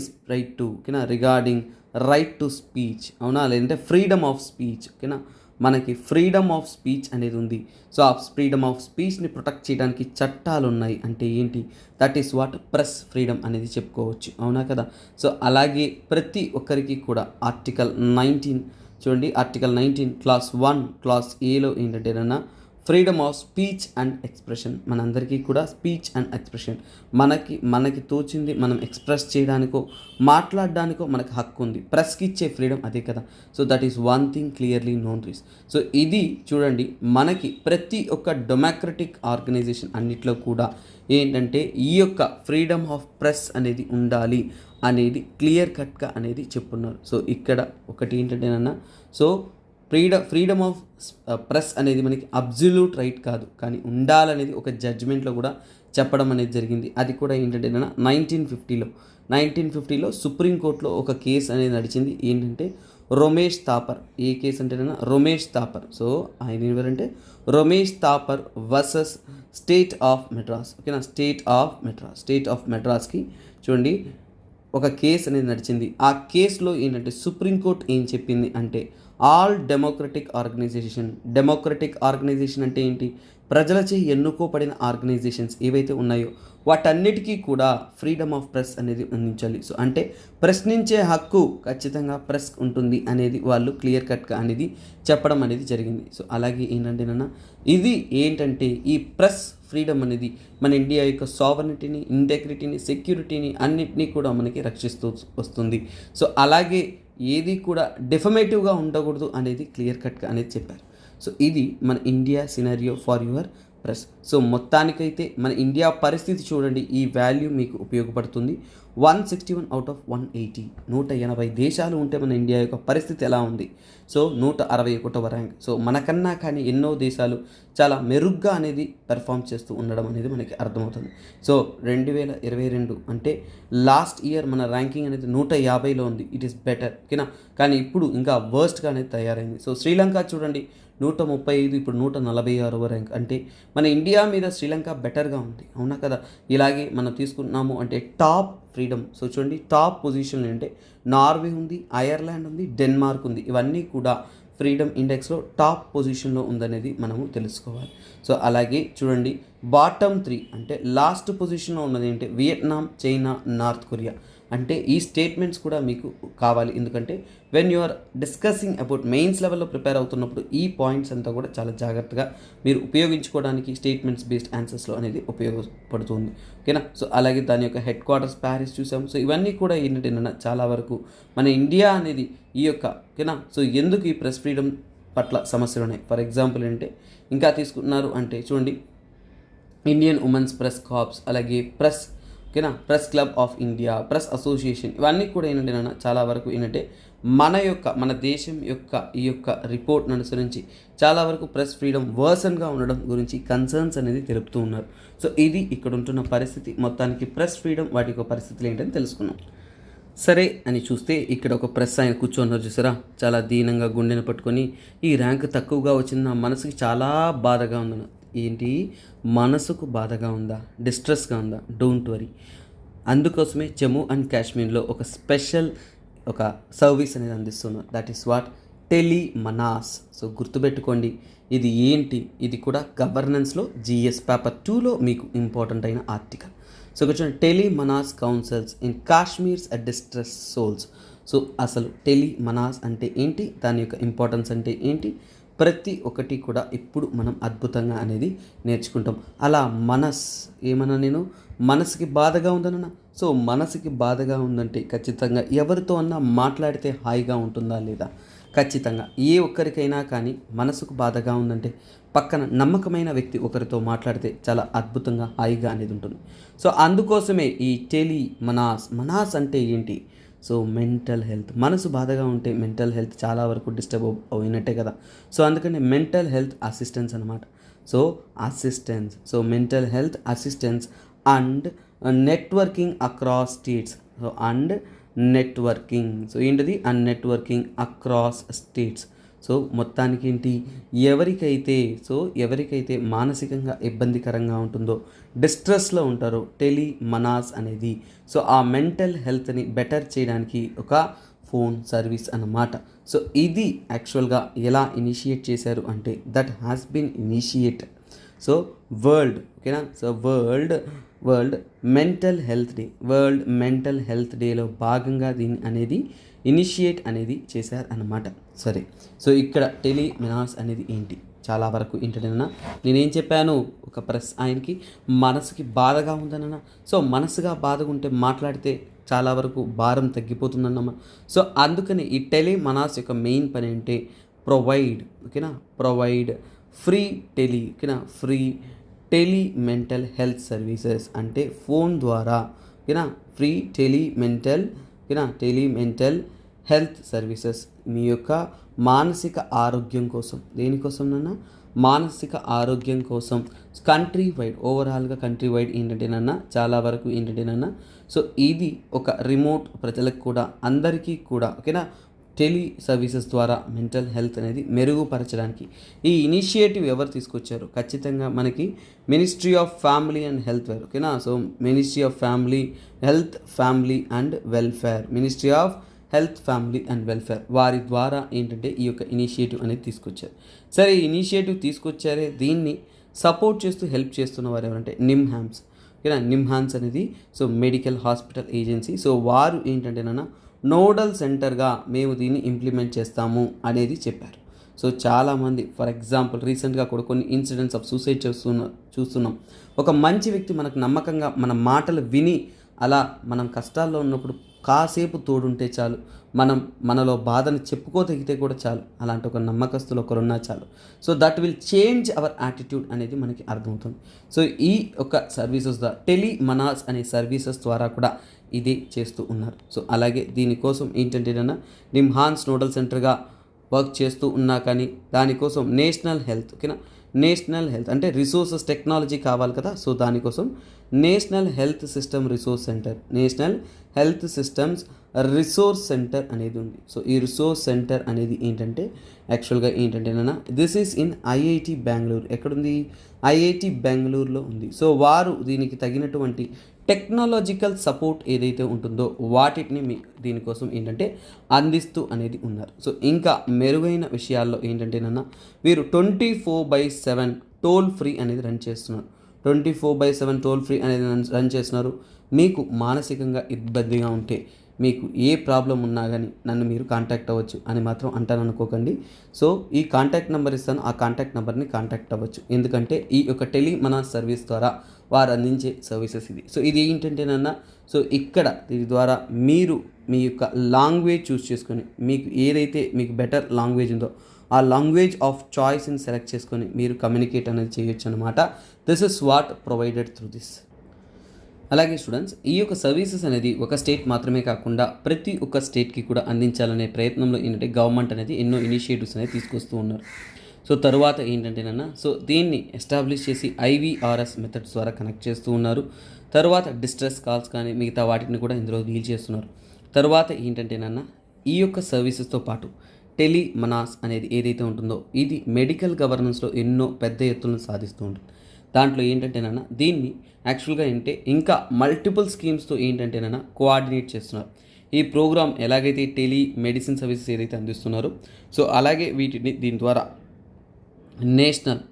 right to speech, అవునా, లేదంటే ఫ్రీడమ్ ఆఫ్ స్పీచ్. ఓకేనా, మనకి ఫ్రీడమ్ ఆఫ్ స్పీచ్ అనేది ఉంది. సో ఆ ఫ్రీడమ్ ఆఫ్ స్పీచ్ని ప్రొటెక్ట్ చేయడానికి చట్టాలు ఉన్నాయి. అంటే ఏంటి, that is what press freedom అనేది చెప్పుకోవచ్చు, అవునా కదా. సో అలాగే ప్రతి ఒక్కరికి కూడా ఆర్టికల్ 19 చూడండి, ఆర్టికల్ 19 క్లాస్ 1 క్లాస్ ఏలో ఏంటంటేనన్నా freedom of speech and expression. మనందరికీ కూడా స్పీచ్ అండ్ ఎక్స్ప్రెషన్, మనకి తోచింది మనం ఎక్స్ప్రెస్ చేయడానికో మాట్లాడడానికో మనకు హక్కు ఉంది. ప్రెస్కి ఇచ్చే ఫ్రీడమ్ అదే కదా. So that is one thing clearly known this. So ఇది చూడండి, మనకి ప్రతి ఒక్క డెమోక్రటిక్ ఆర్గనైజేషన్ అన్నిట్లో కూడా ఏంటంటే ఈ యొక్క ఫ్రీడమ్ ఆఫ్ ప్రెస్ అనేది ఉండాలి అనేది క్లియర్ కట్గా అనేది చెప్పున్నారు. సో ఇక్కడ ఒకటి ఏంటంటేనన్నా, సో ఫ్రీడమ్ ఆఫ్ ప్రెస్ అనేది మనకి అబ్జల్యూట్ రైట్ కాదు, కానీ ఉండాలనేది ఒక జడ్జిమెంట్లో కూడా చెప్పడం అనేది జరిగింది. అది కూడా ఏంటంటే 1950లో సుప్రీంకోర్టులో ఒక కేసు అనేది నడిచింది. ఏంటంటే రమేష్ థాపర్, ఏ కేసు అంటే రమేష్ థాపర్. సో ఆయన ఎవరంటే Ramesh Thapar versus state of Madras. ఓకేనా, స్టేట్ ఆఫ్ మెడ్రాస్కి చూడండి ఒక కేసు అనేది నడిచింది. ఆ కేసులో ఏంటంటే సుప్రీంకోర్టు ఏం చెప్పింది అంటే, ఆల్ డెమోక్రటిక్ ఆర్గనైజేషన్ అంటే ఏంటి, ప్రజలచే ఎన్నుకోబడిన ఆర్గనైజేషన్స్ ఏవైతే ఉన్నాయో వాటన్నిటికీ కూడా ఫ్రీడమ్ ఆఫ్ ప్రెస్ అనేది అందించాలి. సో అంటే ప్రశ్నించే హక్కు ఖచ్చితంగా ప్రెస్ ఉంటుంది అనేది వాళ్ళు క్లియర్ కట్గా అనేది చెప్పడం అనేది జరిగింది. సో అలాగే ఏంటంటేనన్నా ఇది ఏంటంటే ఈ ప్రెస్ ఫ్రీడమ్ అనేది మన ఇండియా యొక్క సావరినిటీని, ఇంటెగ్రిటీని, సెక్యూరిటీని అన్నిటినీ కూడా మనకి రక్షిస్తూ వస్తుంది. సో అలాగే ఏది కూడా డెఫమేటివ్గా ఉండకూడదు అనేది క్లియర్ కట్గా అనేది చెప్పారు. సో ఇది మన India scenario for your press. So మొత్తానికైతే మన ఇండియా పరిస్థితి చూడండి, ఈ వాల్యూ మీకు ఉపయోగపడుతుంది. 161 అవుట్ ఆఫ్ 180, 180 దేశాలు ఉంటే మన ఇండియా యొక్క పరిస్థితి ఎలా ఉంది. So 161వ rank. సో మనకన్నా కానీ ఎన్నో దేశాలు చాలా మెరుగ్గా అనేది పెర్ఫామ్ చేస్తూ ఉండడం అనేది మనకి అర్థమవుతుంది. సో 2022 అంటే లాస్ట్ ఇయర్ మన ర్యాంకింగ్ అనేది 150లో ఉంది. ఇట్ ఈస్ బెటర్, ఓకేనా. కానీ ఇప్పుడు ఇంకా వర్స్ట్గా అనేది తయారైంది. సో శ్రీలంక చూడండి 135, ఇప్పుడు 146వ ర్యాంక్. అంటే మన ఇండియా మీద శ్రీలంక బెటర్గా ఉంది, అవునా కదా. ఇలాగే మనం తీసుకున్నాము అంటే టాప్ ఫ్రీడమ్. సో చూడండి టాప్ పొజిషన్లో అంటే నార్వే ఉంది, ఐర్లాండ్ ఉంది, డెన్మార్క్ ఉంది. ఇవన్నీ కూడా ఫ్రీడమ్ ఇండెక్స్లో టాప్ పొజిషన్లో ఉందనేది మనము తెలుసుకోవాలి. సో అలాగే చూడండి బాటమ్ 3 అంటే లాస్ట్ పొజిషన్లో ఉన్నది ఏంటి, వియత్నాం, చైనా, నార్త్ కొరియా. అంటే ఈ స్టేట్మెంట్స్ కూడా మీకు కావాలి, ఎందుకంటే when you are discussing about mains లెవెల్లో ప్రిపేర్ అవుతున్నప్పుడు ఈ పాయింట్స్ అంతా కూడా చాలా జాగ్రత్తగా మీరు ఉపయోగించుకోవడానికి స్టేట్మెంట్స్ బేస్డ్ ఆన్సర్స్లో అనేది ఉపయోగపడుతుంది, ఓకేనా. సో అలాగే దాని యొక్క హెడ్ క్వార్టర్స్ ప్యారిస్ చూసాం. సో ఇవన్నీ కూడా ఏంటంటే చాలా వరకు మన ఇండియా అనేది ఈ యొక్క, ఓకేనా. సో ఎందుకు ఈ ప్రెస్ ఫ్రీడమ్ పట్ల సమస్యలు ఉన్నాయి. ఫర్ ఎగ్జాంపుల్ అంటే ఇంకా తీసుకున్నారు అంటే చూడండి ఇండియన్ ఉమెన్స్ ప్రెస్ కార్ప్స్, అలాగే ప్రెస్, ఓకేనా, press club of India, press association, ఇవన్నీ కూడా ఏంటంటే చాలా వరకు ఏంటంటే మన దేశం యొక్క ఈ యొక్క రిపోర్ట్ను అనుసరించి చాలా వరకు ప్రెస్ ఫ్రీడమ్ వర్సన్గా ఉండడం గురించి కన్సర్న్స్ అనేది తెలుపుతూ ఉన్నారు. సో ఇది ఇక్కడ ఉంటున్న పరిస్థితి. మొత్తానికి ప్రెస్ ఫ్రీడమ్ వాటి యొక్క పరిస్థితులు ఏంటని తెలుసుకున్నాం. సరే అని చూస్తే ఇక్కడ ఒక ప్రెస్ ఆయన కూర్చోన్నారు చూసారా, చాలా దీనంగా గుండెను పట్టుకొని, ఈ ర్యాంక్ తక్కువగా వచ్చింది, నా మనసుకి చాలా బాధగా ఉందన్న. ఏంటి మనసుకు బాధగా ఉందా, డిస్ట్రెస్గా ఉందా, డోంట్ వరీ. అందుకోసమే జమ్మూ అండ్ కాశ్మీర్లో ఒక స్పెషల్ ఒక సర్వీస్ అనేది అందిస్తున్నారు. That is what TeleMANAS. So గుర్తుపెట్టుకోండి, ఇది ఏంటి, ఇది కూడా గవర్నెన్స్లో GS పేపర్ 2లో మీకు ఇంపార్టెంట్ అయిన ఆర్టికల్. సో కొంచెం TeleMANAS counsels in Kashmir's at distress souls. So అసలు టెలిమనాస్ అంటే ఏంటి, దాని యొక్క ఇంపార్టెన్స్ అంటే ఏంటి, ప్రతి ఒక్కటి కూడా ఇప్పుడు మనం అద్భుతంగా అనేది నేర్చుకుంటాం. అలా ఏమన్నా నేను మనసుకి బాధగా ఉందన్నా, సో మనసుకి బాధగా ఉందంటే ఖచ్చితంగా ఎవరితో అన్నా మాట్లాడితే హాయిగా ఉంటుందా లేదా, ఖచ్చితంగా ఏ ఒక్కరికైనా కానీ మనసుకు బాధగా ఉందంటే పక్కన నమ్మకమైన వ్యక్తి ఒకరితో మాట్లాడితే చాలా అద్భుతంగా హాయిగా అనేది ఉంటుంది. సో అందుకోసమే ఈ మనాస్ అంటే ఏంటి, సో మెంటల్ హెల్త్. మనసు బాధగా ఉంటే మెంటల్ హెల్త్ చాలా వరకు డిస్టర్బ్ అయినట్టే కదా. సో అందుకని మెంటల్ హెల్త్ అసిస్టెన్స్ అనమాట. So mental health assistance and networking across states. So ఏంటిది నెట్వర్కింగ్ అక్రాస్ స్టేట్స్. సో మొత్తానికి ఏంటి, ఎవరికైతే మానసికంగా ఇబ్బందికరంగా ఉంటుందో, డిస్ట్రెస్లో ఉంటారో, టెలిమనాస్ అనేది సో ఆ మెంటల్ హెల్త్ని బెటర్ చేయడానికి ఒక ఫోన్ సర్వీస్ అన్నమాట. సో ఇది యాక్చువల్గా ఎలా ఇనిషియేట్ చేశారు అంటే that has been initiate so world ఓకేనా. సో వరల్డ్ మెంటల్ హెల్త్ డేలో భాగంగా దీన్ని అనేది ఇనిషియేట్ అనేది చేశారు అన్నమాట. సరే, సో ఇక్కడ టెలిమెనాస్ అనేది ఏంటి, చాలా వరకు ఏంటంటేనా నేనేం చెప్పాను, ఒక ప్రెస్ ఆయనకి మనసుకి బాధగా ఉందన్న. సో మనసుగా బాధగా ఉంటే మాట్లాడితే చాలా వరకు భారం తగ్గిపోతుందన్నమా. సో అందుకని ఈ టెలిమెనాస్ యొక్క మెయిన్ పని అంటే provide free tele mental health services. అంటే ఫోన్ ద్వారా free tele mental health services మీ యొక్క మానసిక ఆరోగ్యం కోసం. దేనికోసం నాన్న? మానసిక ఆరోగ్యం కోసం ఓవరాల్గా కంట్రీ వైడ్ ఏంటంటేనన్నా చాలా వరకు ఏంటంటేనన్నా సో ఇది ఒక రిమోట్ ప్రజలకు కూడా అందరికీ కూడా టెలి సర్వీసెస్ ద్వారా మెంటల్ హెల్త్ అనేది మెరుగుపరచడానికి ఈ ఇనిషియేటివ్ ఎవరు తీసుకొచ్చారు? ఖచ్చితంగా మనకి ministry of family and health so ministry of family and welfare వారి ద్వారా ఏంటంటే ఈ యొక్క ఇనిషియేటివ్ అనేది తీసుకొచ్చారు. సరే, ఈ ఇనిషియేటివ్ తీసుకొచ్చారే, దీన్ని సపోర్ట్ చేస్తూ హెల్ప్ చేస్తున్న వారు ఎవరంటే నిమ్హాన్స్ అనేది so medical hospital agency. So వారు ఏంటంటేనన్నా నోడల్ సెంటర్గా మేము దీన్ని ఇంప్లిమెంట్ చేస్తాము అనేది చెప్పారు. సో చాలామంది ఫర్ ఎగ్జాంపుల్ రీసెంట్గా కూడా కొన్ని ఇన్సిడెంట్స్ ఆఫ్ సూసైడ్ చూస్తున్నాం. ఒక మంచి వ్యక్తి మనకు నమ్మకంగా మన మాటలు విని అలా మనం కష్టాల్లో ఉన్నప్పుడు కాసేపు తోడుంటే చాలు, మనలో బాధను చెప్పుకోగలిగితే కూడా చాలు, అలాంటి ఒక నమ్మకస్తులు ఒకరున్నా చాలు. So that will change our attitude అనేది మనకి అర్థమవుతుంది. సో ఈ యొక్క సర్వీసెస్ ద్వారా టెలిమెనాస్ అనే సర్వీసెస్ ద్వారా కూడా ఇదే చేస్తూ ఉన్నారు. సో అలాగే దీనికోసం ఏంటంటేనన్నా నిమ్హాన్స్ నోడల్ సెంటర్గా వర్క్ చేస్తూ ఉన్నా కానీ దానికోసం నేషనల్ హెల్త్ అంటే రిసోర్సెస్ టెక్నాలజీ కావాలి కదా. సో దానికోసం నేషనల్ హెల్త్ రిసోర్స్ సెంటర్ అనేది ఉంది. సో ఈ రిసోర్స్ సెంటర్ అనేది ఏంటంటే యాక్చువల్గా ఏంటంటేనా this is in IIT Bengaluru. ఎక్కడుంది? ఐఐటి బెంగళూరులో ఉంది. సో వారు దీనికి తగినటువంటి టెక్నాలజికల్ సపోర్ట్ ఏదైతే ఉంటుందో వాటిని దీనికోసం ఏంటంటే అందిస్తూ అనేది ఉన్నారు. సో ఇంకా మెరుగైన విషయాల్లో ఏంటంటేనన్నా వీరు 24/7 టోల్ ఫ్రీ అనేది రన్ చేస్తున్నారు. 24/7 టోల్ ఫ్రీ అనేది రన్ చేస్తున్నారు. మీకు మానసికంగా ఇబ్బందిగా ఉంటే, మీకు ఏ ప్రాబ్లం ఉన్నా కానీ నన్ను మీరు కాంటాక్ట్ అవ్వచ్చు అని మాత్రం అంటాను అనుకోకండి. సో ఈ కాంటాక్ట్ నెంబర్ ఇస్తాను, ఆ కాంటాక్ట్ నెంబర్ని కాంటాక్ట్ అవ్వచ్చు. ఎందుకంటే ఈ యొక్క టెలిమెనాస్ సర్వీస్ ద్వారా వారు అందించే సర్వీసెస్ ఇది. సో ఇది ఏంటంటేనన్నా సో ఇక్కడ దీని ద్వారా మీరు మీ యొక్క లాంగ్వేజ్ చూస్ చేసుకొని మీకు ఏదైతే మీకు బెటర్ లాంగ్వేజ్ ఉందో ఆ లాంగ్వేజ్ ఆఫ్ చాయిస్ని సెలెక్ట్ చేసుకొని మీరు కమ్యూనికేట్ అనేది చేయొచ్చు అనమాట. This is what provided through this. అలాగే స్టూడెంట్స్, ఈ యొక్క సర్వీసెస్ అనేది ఒక స్టేట్ మాత్రమే కాకుండా ప్రతి ఒక్క స్టేట్కి కూడా అందించాలనే ప్రయత్నంలో ఏంటంటే గవర్నమెంట్ అనేది ఎన్నో ఇనిషియేటివ్స్ అనేది తీసుకొస్తూ ఉన్నారు. సో తర్వాత ఏంటంటేనన్నా సో దీన్ని ఎస్టాబ్లిష్ చేసి IVRS మెథడ్స్ ద్వారా కనెక్ట్ చేస్తూ ఉన్నారు. తర్వాత డిస్ట్రెస్ కాల్స్ కానీ మిగతా వాటిని కూడా ఇందులో డీల్ చేస్తున్నారు. తర్వాత ఏంటంటేనన్నా ఈ యొక్క సర్వీసెస్తో పాటు టెలిమెనాస్ అనేది ఏదైతే ఉంటుందో ఇది మెడికల్ గవర్నెన్స్లో ఎన్నో పెద్ద ఎత్తులను సాధిస్తూ ఉంటుంది. దాంట్లో ఏంటంటేనన్నా దీన్ని యాక్చువల్గా ఏంటంటే ఇంకా మల్టిపుల్ స్కీమ్స్తో ఏంటంటేనన్నా కోఆర్డినేట్ చేస్తున్నారు. ఈ ప్రోగ్రామ్ ఎలాగైతే మెడిసిన్ సర్వీసెస్ ఏదైతే అందిస్తున్నారో సో అలాగే వీటిని దీని ద్వారా నేషనల్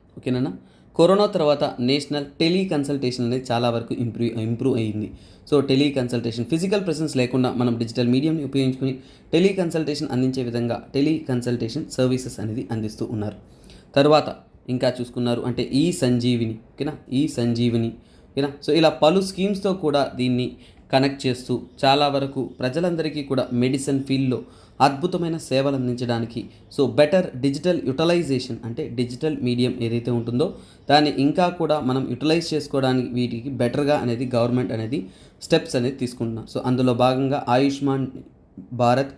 కరోనా తర్వాత నేషనల్ టెలికన్సల్టేషన్ అనేది చాలా వరకు ఇంప్రూవ్ అయ్యింది. సో టెలికన్సల్టేషన్ ఫిజికల్ ప్రెసెన్స్ లేకుండా మనం డిజిటల్ మీడియంని ఉపయోగించుకొని టెలికన్సల్టేషన్ అందించే విధంగా టెలికన్సల్టేషన్ సర్వీసెస్ అనేది అందిస్తూ ఉన్నారు. తర్వాత ఇంకా చూసుకున్నారు అంటే ఈ సంజీవిని సో ఇలా పలు స్కీమ్స్తో కూడా దీన్ని కనెక్ట్ చేస్తూ చాలా వరకు ప్రజలందరికీ కూడా మెడిసిన్ ఫీల్డ్లో అద్భుతమైన సేవలు అందించడానికి సో బెటర్ డిజిటల్ యూటిలైజేషన్ అంటే డిజిటల్ మీడియం ఏదైతే ఉంటుందో దాన్ని ఇంకా కూడా మనం యూటిలైజ్ చేసుకోవడానికి వీటికి బెటర్గా అనేది గవర్నమెంట్ అనేది స్టెప్స్ అనేది తీసుకుంటున్నాం. సో అందులో భాగంగా ఆయుష్మాన్ భారత్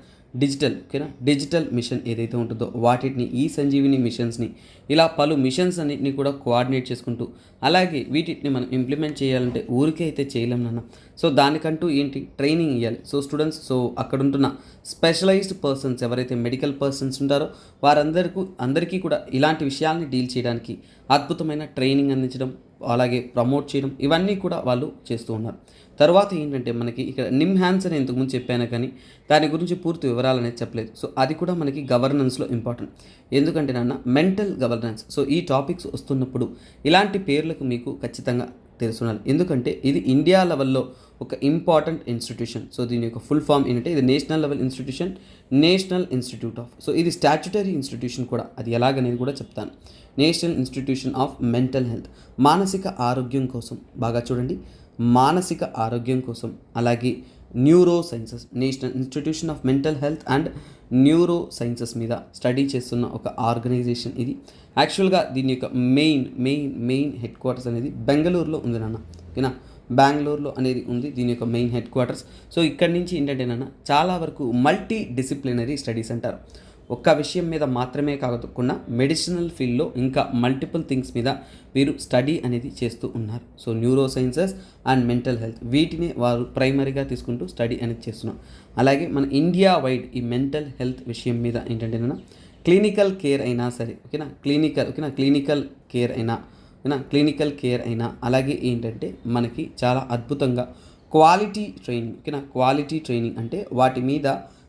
డిజిటల్ మిషన్ ఏదైతే ఉంటుందో వాటిని ఈ సంజీవిని మిషన్స్ని ఇలా పలు మిషన్స్ అన్నింటినీ కూడా కోఆర్డినేట్ చేసుకుంటూ అలాగే వీటిని మనం ఇంప్లిమెంట్ చేయాలంటే ఊరికే అయితే చేయలేం నాన్న. సో దానికంటూ ఏంటి ట్రైనింగ్ ఇవ్వాలి. సో స్టూడెంట్స్ సో అక్కడ ఉంటున్న స్పెషలైజ్డ్ పర్సన్స్ ఎవరైతే మెడికల్ పర్సన్స్ ఉంటారో వారందరికీ కూడా ఇలాంటి విషయాల్ని డీల్ చేయడానికి అద్భుతమైన ట్రైనింగ్ అందించడం, అలాగే ప్రమోట్ చేయడం, ఇవన్నీ కూడా వాళ్ళు చేస్తూ ఉన్నారు. తర్వాత ఏంటంటే మనకి ఇక్కడ నిమ్హాన్స్ అని ఇంతకుముందు చెప్పాను, కానీ దాని గురించి పూర్తి వివరాలు అనేది చెప్పలేదు. సో అది కూడా మనకి గవర్నెన్స్లో ఇంపార్టెంట్. ఎందుకంటే మెంటల్ గవర్నెన్స్. సో ఈ టాపిక్స్ వస్తున్నప్పుడు ఇలాంటి పేర్లకు మీకు ఖచ్చితంగా తెలుసున్నారు. ఎందుకంటే ఇది ఇండియా లెవెల్లో ఒక ఇంపార్టెంట్ ఇన్స్టిట్యూషన్. సో దీని యొక్క ఫుల్ ఫామ్ ఏంటంటే ఇది national level institution, national institute of. So ఇది స్టాట్యుటరీ ఇన్స్టిట్యూషన్ కూడా. అది ఎలాగనేది కూడా చెప్తాను. National institution of mental health, మానసిక ఆరోగ్యం కోసం. బాగా చూడండి, మానసిక ఆరోగ్యం కోసం. అలాగే neuro sciences, national institution of mental health and neuro sciences మీద స్టడీ చేస్తున్న ఒక ఆర్గనైజేషన్ ఇది. యాక్చువల్గా దీని యొక్క మెయిన్ హెడ్ క్వార్టర్స్ అనేది బెంగళూరులో ఉంది నాన్న. ఓకేనా, బెంగళూరులో అనేది ఉంది దీని యొక్క మెయిన్ హెడ్ క్వార్టర్స్. సో ఇక్కడి నుంచి ఏంటంటే చాలా వరకు మల్టీ డిసిప్లినరీ స్టడీస్ అంటారు. ఒక్క విషయం మీద మాత్రమే కాకుండా మెడిసినల్ ఫీల్డ్లో ఇంకా మల్టిపుల్ థింగ్స్ మీద వీరు స్టడీ అనేది చేస్తూ ఉన్నారు. So neuro sciences and mental health, వీటిని వారు ప్రైమరీగా తీసుకుంటూ స్టడీ అనేది చేస్తున్నారు. అలాగే మన ఇండియా వైడ్ ఈ మెంటల్ హెల్త్ విషయం మీద ఏంటంటే క్లినికల్ కేర్ అయినా సరే, ఓకేనా, క్లినికల్ కేర్ అయినా అలాగే ఏంటంటే మనకి చాలా అద్భుతంగా క్వాలిటీ ట్రైనింగ్, ఓకేనా, క్వాలిటీ ట్రైనింగ్ అంటే వాటి మీద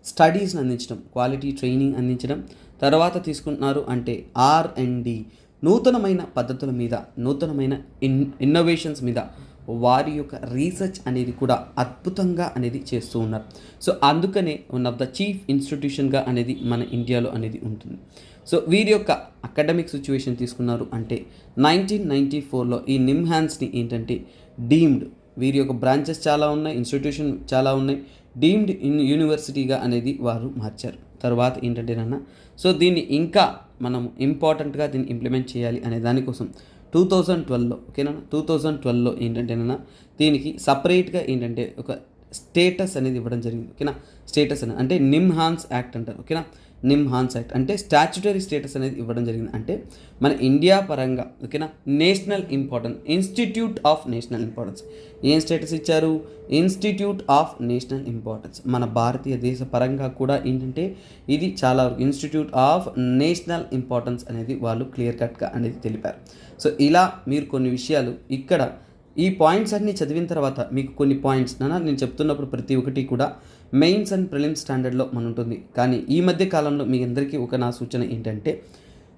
స్టడీస్ని అందించడం, క్వాలిటీ ట్రైనింగ్ అందించడం. తర్వాత తీసుకుంటున్నారు అంటే R&D, నూతనమైన పద్ధతుల మీద, నూతనమైన ఇన్నోవేషన్స్ మీద వారి యొక్క రీసెర్చ్ అనేది కూడా అద్భుతంగా అనేది చేస్తూ ఉన్నారు. సో అందుకనే వన్ ఆఫ్ ద చీఫ్ ఇన్స్టిట్యూషన్గా అనేది మన ఇండియాలో అనేది ఉంటుంది. సో వీరి యొక్క అకాడమిక్ సిచ్యువేషన్ తీసుకున్నారు అంటే 1994లో ఈ నిమ్హాన్స్ని ఏంటంటే డీమ్డ్, వీరి యొక్క బ్రాంచెస్ చాలా ఉన్నాయి, ఇన్స్టిట్యూషన్ చాలా ఉన్నాయి, డీమ్డ్ యూనివర్సిటీగా అనేది వారు మార్చారు. తర్వాత ఏంటంటే సో దీన్ని ఇంకా మనం ఇంపార్టెంట్గా దీన్ని ఇంప్లిమెంట్ చేయాలి అనే దానికోసం 2012లో, ఓకేనా, 2012లో ఏంటంటే దీనికి సపరేట్గా ఏంటంటే ఒక స్టేటస్ అనేది ఇవ్వడం జరిగింది. ఓకేనా, స్టేటస్ అనేది అంటే నిమ్హాన్స్ యాక్ట్ అంటారు. ఓకేనా, నిమ్హాన్స్ యాక్ట్ అంటే స్టాచ్యుటరీ స్టేటస్ అనేది ఇవ్వడం జరిగింది. అంటే మన ఇండియా పరంగా, ఓకేనా, national importance, institute of national importance. ఏం స్టేటస్ ఇచ్చారు? Institute of national importance. మన భారతీయ దేశ పరంగా కూడా ఏంటంటే ఇది చాలా ఇన్స్టిట్యూట్ ఆఫ్ నేషనల్ ఇంపార్టెన్స్ అనేది వాళ్ళు క్లియర్ కట్గా అనేది తెలిపారు. సో ఇలా మీరు కొన్ని విషయాలు ఇక్కడ ఈ పాయింట్స్ అన్నీ చదివిన తర్వాత మీకు కొన్ని పాయింట్స్ నేను చెప్తున్నప్పుడు ప్రతి ఒక్కటి కూడా మెయిన్స్ అండ్ ప్రిలిమ్స్ స్టాండర్డ్లో మన ఉంటుంది. కానీ ఈ మధ్య కాలంలో మీ అందరికీ ఒక నా సూచన ఏంటంటే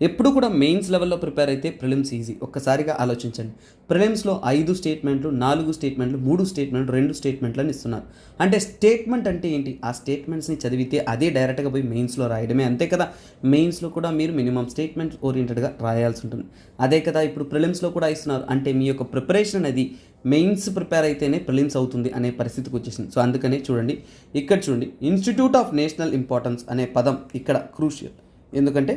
ఎప్పుడు కూడా మెయిన్స్ లెవెల్లో ప్రిపేర్ అయితే ప్రిలిమ్స్ ఈజీ. ఒక్కసారిగా ఆలోచించండి, ప్రిలిమ్స్లో 5 స్టేట్మెంట్లు, 4 స్టేట్మెంట్లు, 3 స్టేట్మెంట్లు, 2 స్టేట్మెంట్లని ఇస్తున్నారు. అంటే స్టేట్మెంట్ అంటే ఏంటి? ఆ స్టేట్మెంట్స్ని చదివితే అదే డైరెక్ట్గా పోయి మెయిన్స్లో రాయడమే, అంతే కదా. మెయిన్స్లో కూడా మీరు మినిమం స్టేట్మెంట్ ఓరియంటెడ్గా రాయాల్సి ఉంటుంది. అదే కదా ఇప్పుడు ప్రిలిమ్స్లో కూడా ఇస్తున్నారు. అంటే మీ యొక్క ప్రిపరేషన్ అనేది మెయిన్స్ ప్రిపేర్ అయితేనే ప్రిలిమ్స్ అవుతుంది అనే పరిస్థితికి వచ్చేసింది. సో అందుకనే చూడండి, ఇక్కడ చూడండి, ఇన్స్టిట్యూట్ ఆఫ్ నేషనల్ ఇంపార్టెన్స్ అనే పదం ఇక్కడ క్రూషియల్. ఎందుకంటే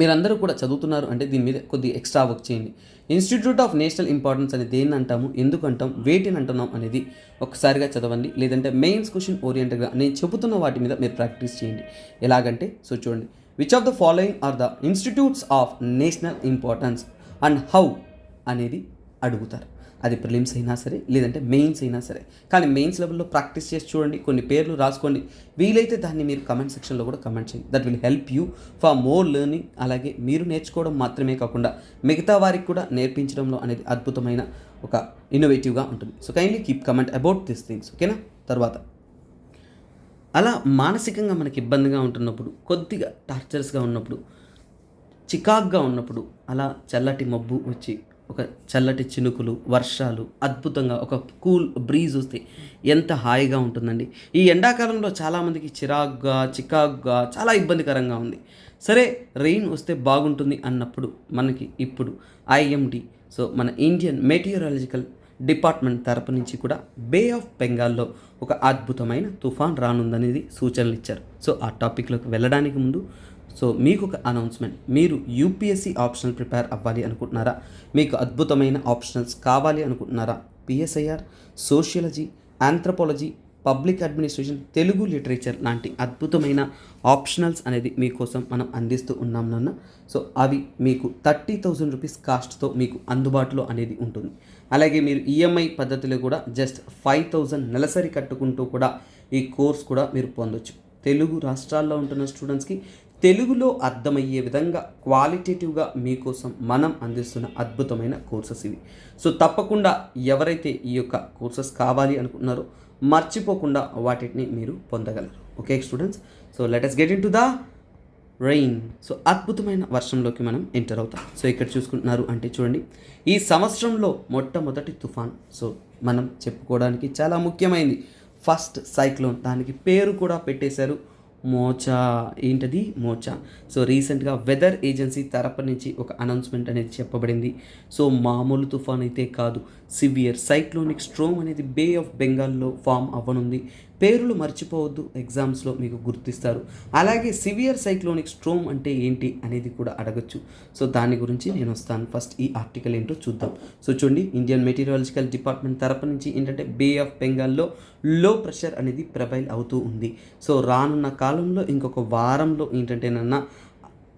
మీరందరూ కూడా చదువుతున్నారు అంటే దీని మీద కొద్దిగా ఎక్స్ట్రా వర్క్ చేయండి. ఇన్స్టిట్యూట్ ఆఫ్ నేషనల్ ఇంపార్టెన్స్ అనేది దేన్ని అంటాము, ఎందుకు అంటాం, వేటిని అంటున్నాం అనేది ఒక్కసారిగా చదవండి. లేదంటే మెయిన్స్ క్వశ్చన్ ఓరియంటెడ్గా నేను చెబుతున్న వాటి మీద మీరు ప్రాక్టీస్ చేయండి. ఎలాగంటే సో చూడండి, which of the following are the institutes of national importance and how అనేది అడుగుతారు. అది ప్రిలిమ్స్ అయినా సరే లేదంటే మెయిన్స్ అయినా సరే. కానీ మెయిన్స్ లెవెల్లో ప్రాక్టీస్ చేసి చూడండి, కొన్ని పేర్లు రాసుకోండి. వీలైతే దాన్ని మీరు కమెంట్ సెక్షన్లో కూడా కమెంట్ చేయండి. That will help you for more learning. అలాగే మీరు నేర్చుకోవడం మాత్రమే కాకుండా మిగతా వారికి కూడా నేర్పించడంలో అనేది అద్భుతమైన ఒక ఇన్నోవేటివ్గా ఉంటుంది. So kindly keep comment about this things, ఓకేనా. తర్వాత అలా మానసికంగా మనకి ఇబ్బందిగా ఉంటున్నప్పుడు, కొద్దిగా టార్చర్స్గా ఉన్నప్పుడు, చికాక్గా ఉన్నప్పుడు అలా చల్లటి మబ్బు వచ్చి ఒక చల్లటి చినుకులు, వర్షాలు, అద్భుతంగా ఒక కూల్ బ్రీజ్ వస్తే ఎంత హాయిగా ఉంటుందండి. ఈ ఎండాకాలంలో చాలామందికి చికాగ్గా చాలా ఇబ్బందికరంగా ఉంది. సరే రెయిన్ వస్తే బాగుంటుంది అన్నప్పుడు మనకి ఇప్పుడు IMD, సో మన ఇండియన్ మెటీరియలాజికల్ డిపార్ట్మెంట్ తరపు నుంచి కూడా బే ఆఫ్ బెంగాల్లో ఒక అద్భుతమైన తుఫాన్ రానుందనేది సూచనలు ఇచ్చారు. సో ఆ టాపిక్లోకి వెళ్ళడానికి ముందు సో మీకు ఒక అనౌన్స్మెంట్. మీరు UPSC ఆప్షనల్ ప్రిపేర్ అవ్వాలి అనుకుంటున్నారా? మీకు అద్భుతమైన ఆప్షనల్స్ కావాలి అనుకుంటున్నారా? PSIR, sociology, anthropology, public administration, Telugu literature లాంటి అద్భుతమైన ఆప్షనల్స్ అనేది మీకోసం మనం అందిస్తూ ఉన్నాం నాన్న. సో అవి మీకు 30,000 రూపీస్ కాస్ట్తో మీకు అందుబాటులో అనేది ఉంటుంది. అలాగే మీరు EMI పద్ధతిలో కూడా జస్ట్ 5,000 నెలసరి కట్టుకుంటూ కూడా ఈ కోర్స్ కూడా మీరు పొందొచ్చు. తెలుగు రాష్ట్రాల్లో ఉంటున్న స్టూడెంట్స్కి తెలుగులో అర్థమయ్యే విధంగా క్వాలిటేటివ్గా మీకోసం మనం అందిస్తున్న అద్భుతమైన కోర్సెస్ ఇవి. సో తప్పకుండా ఎవరైతే ఈ యొక్క కోర్సెస్ కావాలి అనుకుంటున్నారో మర్చిపోకుండా వాటిని మీరు పొందగలరు. Okay students, so let us get in to the rain. So అద్భుతమైన వర్షంలోకి మనం ఎంటర్ అవుతాం. సో ఇక్కడ చూసుకుంటున్నారు అంటే చూడండి, ఈ సంవత్సరంలో మొట్టమొదటి తుఫాన్. సో మనం చెప్పుకోవడానికి చాలా ముఖ్యమైనది ఫస్ట్ సైక్లోన్. దానికి పేరు కూడా పెట్టేశారు, మోచా. ఏంటది? మోచా. సో రీసెంట్గా వెదర్ ఏజెన్సీ తరపు నుంచి ఒక అనౌన్స్మెంట్ అనేది చెప్పబడింది. సో మామూలు తుఫాన్ అయితే కాదు, సివియర్ సైక్లోనిక్ స్ట్రోమ్ అనేది బే ఆఫ్ బెంగాల్లో ఫామ్ అవ్వనుంది. పేర్లు మర్చిపోవద్దు, ఎగ్జామ్స్లో మీకు గుర్తిస్తారు. అలాగే సివియర్ సైక్లోనిక్ స్ట్రోమ్ అంటే ఏంటి అనేది కూడా అడగచ్చు. సో దాని గురించి నేను వస్తాను. ఫస్ట్ ఈ ఆర్టికల్ ఏంటో చూద్దాం. సో చూడండి, ఇండియన్ మెటీరియాలజికల్ డిపార్ట్మెంట్ తరపు నుంచి ఏంటంటే బే ఆఫ్ బెంగాల్లో లో ప్రెషర్ అనేది ప్రొవైల్ అవుతూ ఉంది. సో రానున్న కాలంలో ఇంకొక వారంలో ఏంటంటేనన్నా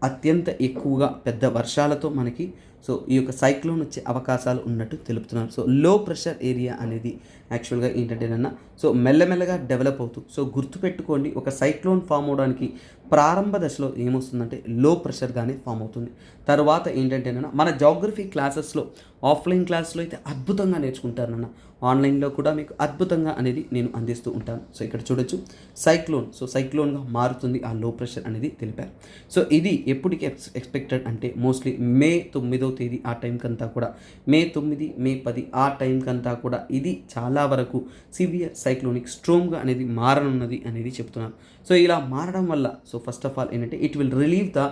అత్యంత ఎక్కువగా పెద్ద వర్షాలతో మనకి సో ఈ యొక్క సైక్లోన్ వచ్చే అవకాశాలు ఉన్నట్టు తెలుపుతున్నారు. సో లో ప్రెషర్ ఏరియా అనేది యాక్చువల్గా ఏంటంటేనన్నా సో మెల్లమెల్లగా డెవలప్ అవుతూ, సో గుర్తుపెట్టుకోండి, ఒక సైక్లోన్ ఫామ్ అవడానికి ప్రారంభ దశలో ఏమొస్తుందంటే లో ప్రెషర్గానే ఫామ్ అవుతుంది. తర్వాత ఏంటంటేనన్నా మన జాగ్రఫీ క్లాసెస్లో ఆఫ్లైన్ క్లాస్లో అయితే అద్భుతంగా నేర్చుకుంటారన్న, ఆన్లైన్లో కూడా మీకు అద్భుతంగా అనేది నేను అందిస్తూ ఉంటాను. సో ఇక్కడ చూడొచ్చు, సైక్లోన్. సో సైక్లోన్గా మారుతుంది ఆ లో ప్రెషర్ అనేది తెలిపారు. సో ఇది ఎప్పటికి ఎక్స్పెక్టెడ్ అంటే మోస్ట్లీ మే 9వ తేదీ ఆ టైంకంతా కూడా, మే 9, మే 10 ఆ టైంకంతా కూడా ఇది చాలా వరకు సివియర్ సైక్లోనిక్ స్ట్రోమ్గా అనేది మారనున్నది అనేది చెప్తున్నారు. సో ఇలా మారడం వల్ల సో ఫస్ట్ ఆఫ్ ఆల్ ఏంటంటే it will relieve the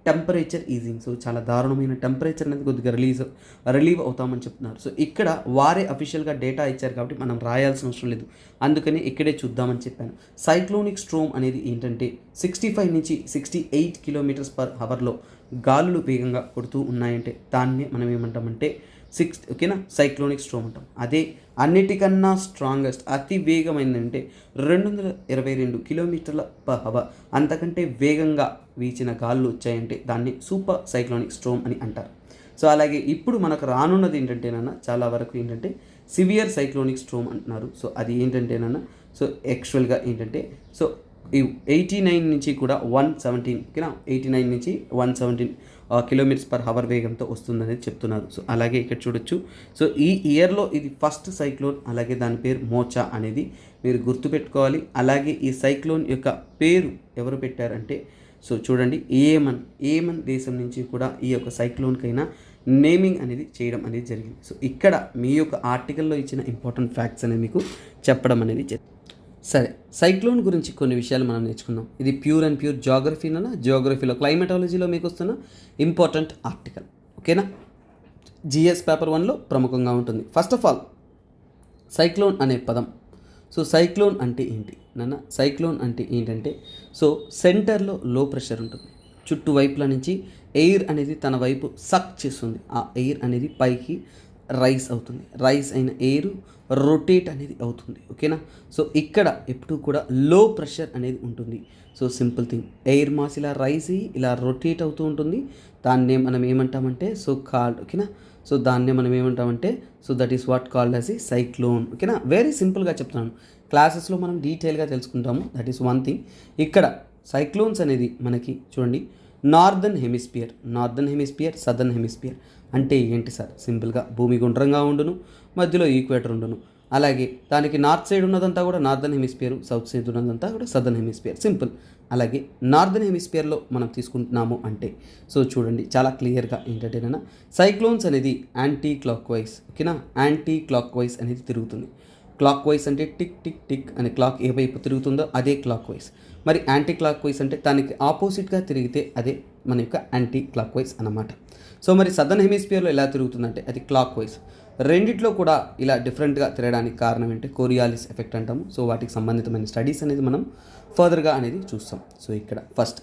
temperature easing. So చాలా దారుణమైన టెంపరేచర్ అనేది కొద్దిగా రిలీవ్ అవుతామని చెప్తున్నారు. సో ఇక్కడ వారే అఫీషియల్గా డేటా ఇచ్చారు కాబట్టి మనం రాయాల్సిన అవసరం లేదు, అందుకని ఇక్కడే చూద్దామని చెప్పాను. సైక్లోనిక్ స్ట్రోమ్ అనేది ఏంటంటే 65 నుంచి 68 km/hలో గాలులు వేగంగా కొడుతూ ఉన్నాయంటే దాన్ని మనం ఏమంటామంటే ఓకేనా సైక్లోనిక్ స్ట్రోమ్ అంటాం. అదే అన్నిటికన్నా స్ట్రాంగెస్ట్ అతి వేగమైందంటే 222 km/h అంతకంటే వేగంగా వీచిన గాలులు వచ్చాయంటే దాన్ని సూపర్ సైక్లోనిక్ స్ట్రోమ్ అని అంటారు. సో అలాగే ఇప్పుడు మనకు రానున్నది ఏంటంటేనన్నా చాలా వరకు ఏంటంటే సివియర్ సైక్లోనిక్ స్ట్రోమ్ అంటున్నారు. సో అది ఏంటంటేనన్నా సో యాక్చువల్గా ఏంటంటే సో ఈ 89 నుంచి కూడా 117 ఓకేనా 89 నుంచి 117 km/h వేగంతో వస్తుందనేది చెప్తున్నారు. సో అలాగే ఇక్కడ చూడొచ్చు, సో ఈ ఇయర్లో ఇది ఫస్ట్ సైక్లోన్, అలాగే దాని పేరు మోచా అనేది మీరు గుర్తుపెట్టుకోవాలి. అలాగే ఈ సైక్లోన్ యొక్క పేరు ఎవరు పెట్టారంటే సో చూడండి, ఏమన్ దేశం నుంచి కూడా ఈ యొక్క సైక్లోన్కైనా నేమింగ్ అనేది చేయడం అనేది జరిగింది. సో ఇక్కడ మీ యొక్క ఆర్టికల్లో ఇచ్చిన ఇంపార్టెంట్ ఫ్యాక్ట్స్ అనేది మీకు చెప్పడం అనేది సరే, సైక్లోన్ గురించి కొన్ని విషయాలు మనం నేర్చుకుందాం. ఇది ప్యూర్ అండ్ ప్యూర్ జియోగ్రఫీలో క్లైమటాలజీలో మీకు వస్తున్న ఇంపార్టెంట్ ఆర్టికల్. ఓకేనా, జిఎస్ పేపర్ 1లో ప్రముఖంగా ఉంటుంది. ఫస్ట్ ఆఫ్ ఆల్ సైక్లోన్ అనే పదం. సో సైక్లోన్ అంటే ఏంటి సైక్లోన్ అంటే ఏంటంటే సో సెంటర్లో లో ప్రెషర్ ఉంటుంది, చుట్టువైపుల నుంచి ఎయిర్ అనేది తన వైపు సక్ చేస్తుంది. ఆ ఎయిర్ అనేది పైకి రైస్ అవుతుంది, రైస్ అయిన ఎయిర్ రొటేట్ అనేది అవుతుంది. ఓకేనా, సో ఇక్కడ ఎప్పుడు కూడా లో ప్రెషర్ అనేది ఉంటుంది. So simple thing, air mass ఇలా రైస్ ఇలా రొటేట్ అవుతూ ఉంటుంది. దాన్నే మనం ఏమంటామంటే సో కాల్డ్. ఓకేనా, సో దాన్నే మనం ఏమంటామంటే so that is what called as a cyclone. ఓకేనా, వెరీ సింపుల్గా చెప్తున్నాను, క్లాసెస్లో మనం డీటెయిల్గా తెలుసుకుంటాము. That is one thing. ఇక్కడ సైక్లోన్స్ అనేది మనకి చూడండి, నార్దర్న్ హెమిస్ఫియర్ సదర్న్ హెమిస్ఫియర్ అంటే ఏంటి సార్? సింపుల్గా భూమి గుండ్రంగా ఉండును, మధ్యలో ఈక్వేటర్ ఉండును. అలాగే దానికి నార్త్ సైడ్ ఉన్నదంతా కూడా నార్దర్న్ హెమిస్ఫియర్, సౌత్ సైడ్ ఉన్నదంతా కూడా సదర్న్ హెమిస్ఫియర్. సింపుల్. అలాగే నార్దర్న్ హెమిస్ఫియర్లో మనం తీసుకుంటున్నాము అంటే సో చూడండి చాలా క్లియర్గా ఏంటంటేనా సైక్లోన్స్ అనేది యాంటీ క్లాక్ వైజ్. ఓకేనా, యాంటీ క్లాక్ వైజ్ అనేది తిరుగుతుంది. క్లాక్ వైజ్ అంటే టిక్ టిక్ టిక్ అనే క్లాక్ ఏ వైపు తిరుగుతుందో అదే క్లాక్ వైజ్. మరి యాంటీ క్లాక్ వైజ్ అంటే దానికి ఆపోజిట్గా తిరిగితే అదే మన యొక్క యాంటీ క్లాక్ వైజ్ అన్నమాట. సో మరి సదర్న్ హెమిస్ఫియర్లో ఎలా తిరుగుతుందంటే అది క్లాక్ వైజ్. రెండిట్లో కూడా ఇలా డిఫరెంట్గా తిరగడానికి కారణం ఏంటి? కోరియాలిస్ ఎఫెక్ట్ అంటాము. సో వాటికి సంబంధితమైన స్టడీస్ అనేది మనం ఫర్దర్గా అనేది చూస్తాం. సో ఇక్కడ ఫస్ట్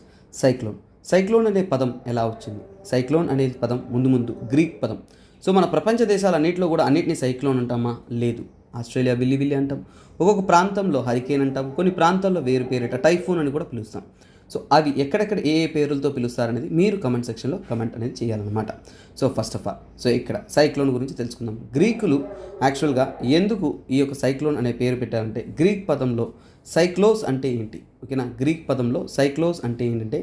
సైక్లోన్ అనే పదం ఎలా వచ్చింది? సైక్లోన్ అనే పదం ముందు గ్రీక్ పదం. సో మన ప్రపంచ దేశాలన్నింటిలో కూడా అన్నిటినీ సైక్లోన్ అంటామా? లేదు. ఆస్ట్రేలియా విల్లి అంటాం, ఒక్కొక్క ప్రాంతంలో హరికేన్ అంటాం, కొన్ని ప్రాంతాల్లో వేరు పేరిట టైఫూన్ అని కూడా పిలుస్తాం. సో అవి ఎక్కడెక్కడ ఏ పేరులతో పిలుస్తారనేది మీరు కమెంట్ సెక్షన్లో కమెంట్ అనేది చేయాలన్నమాట. So first of all so ఇక్కడ సైక్లోన్ గురించి తెలుసుకుందాం. గ్రీకులు యాక్చువల్గా ఎందుకు ఈ యొక్క సైక్లోన్ అనే పేరు పెట్టారంటే గ్రీక్ పదంలో సైక్లోస్ అంటే ఏంటి? ఓకేనా, గ్రీక్ పదంలో సైక్లోస్ అంటే ఏంటంటే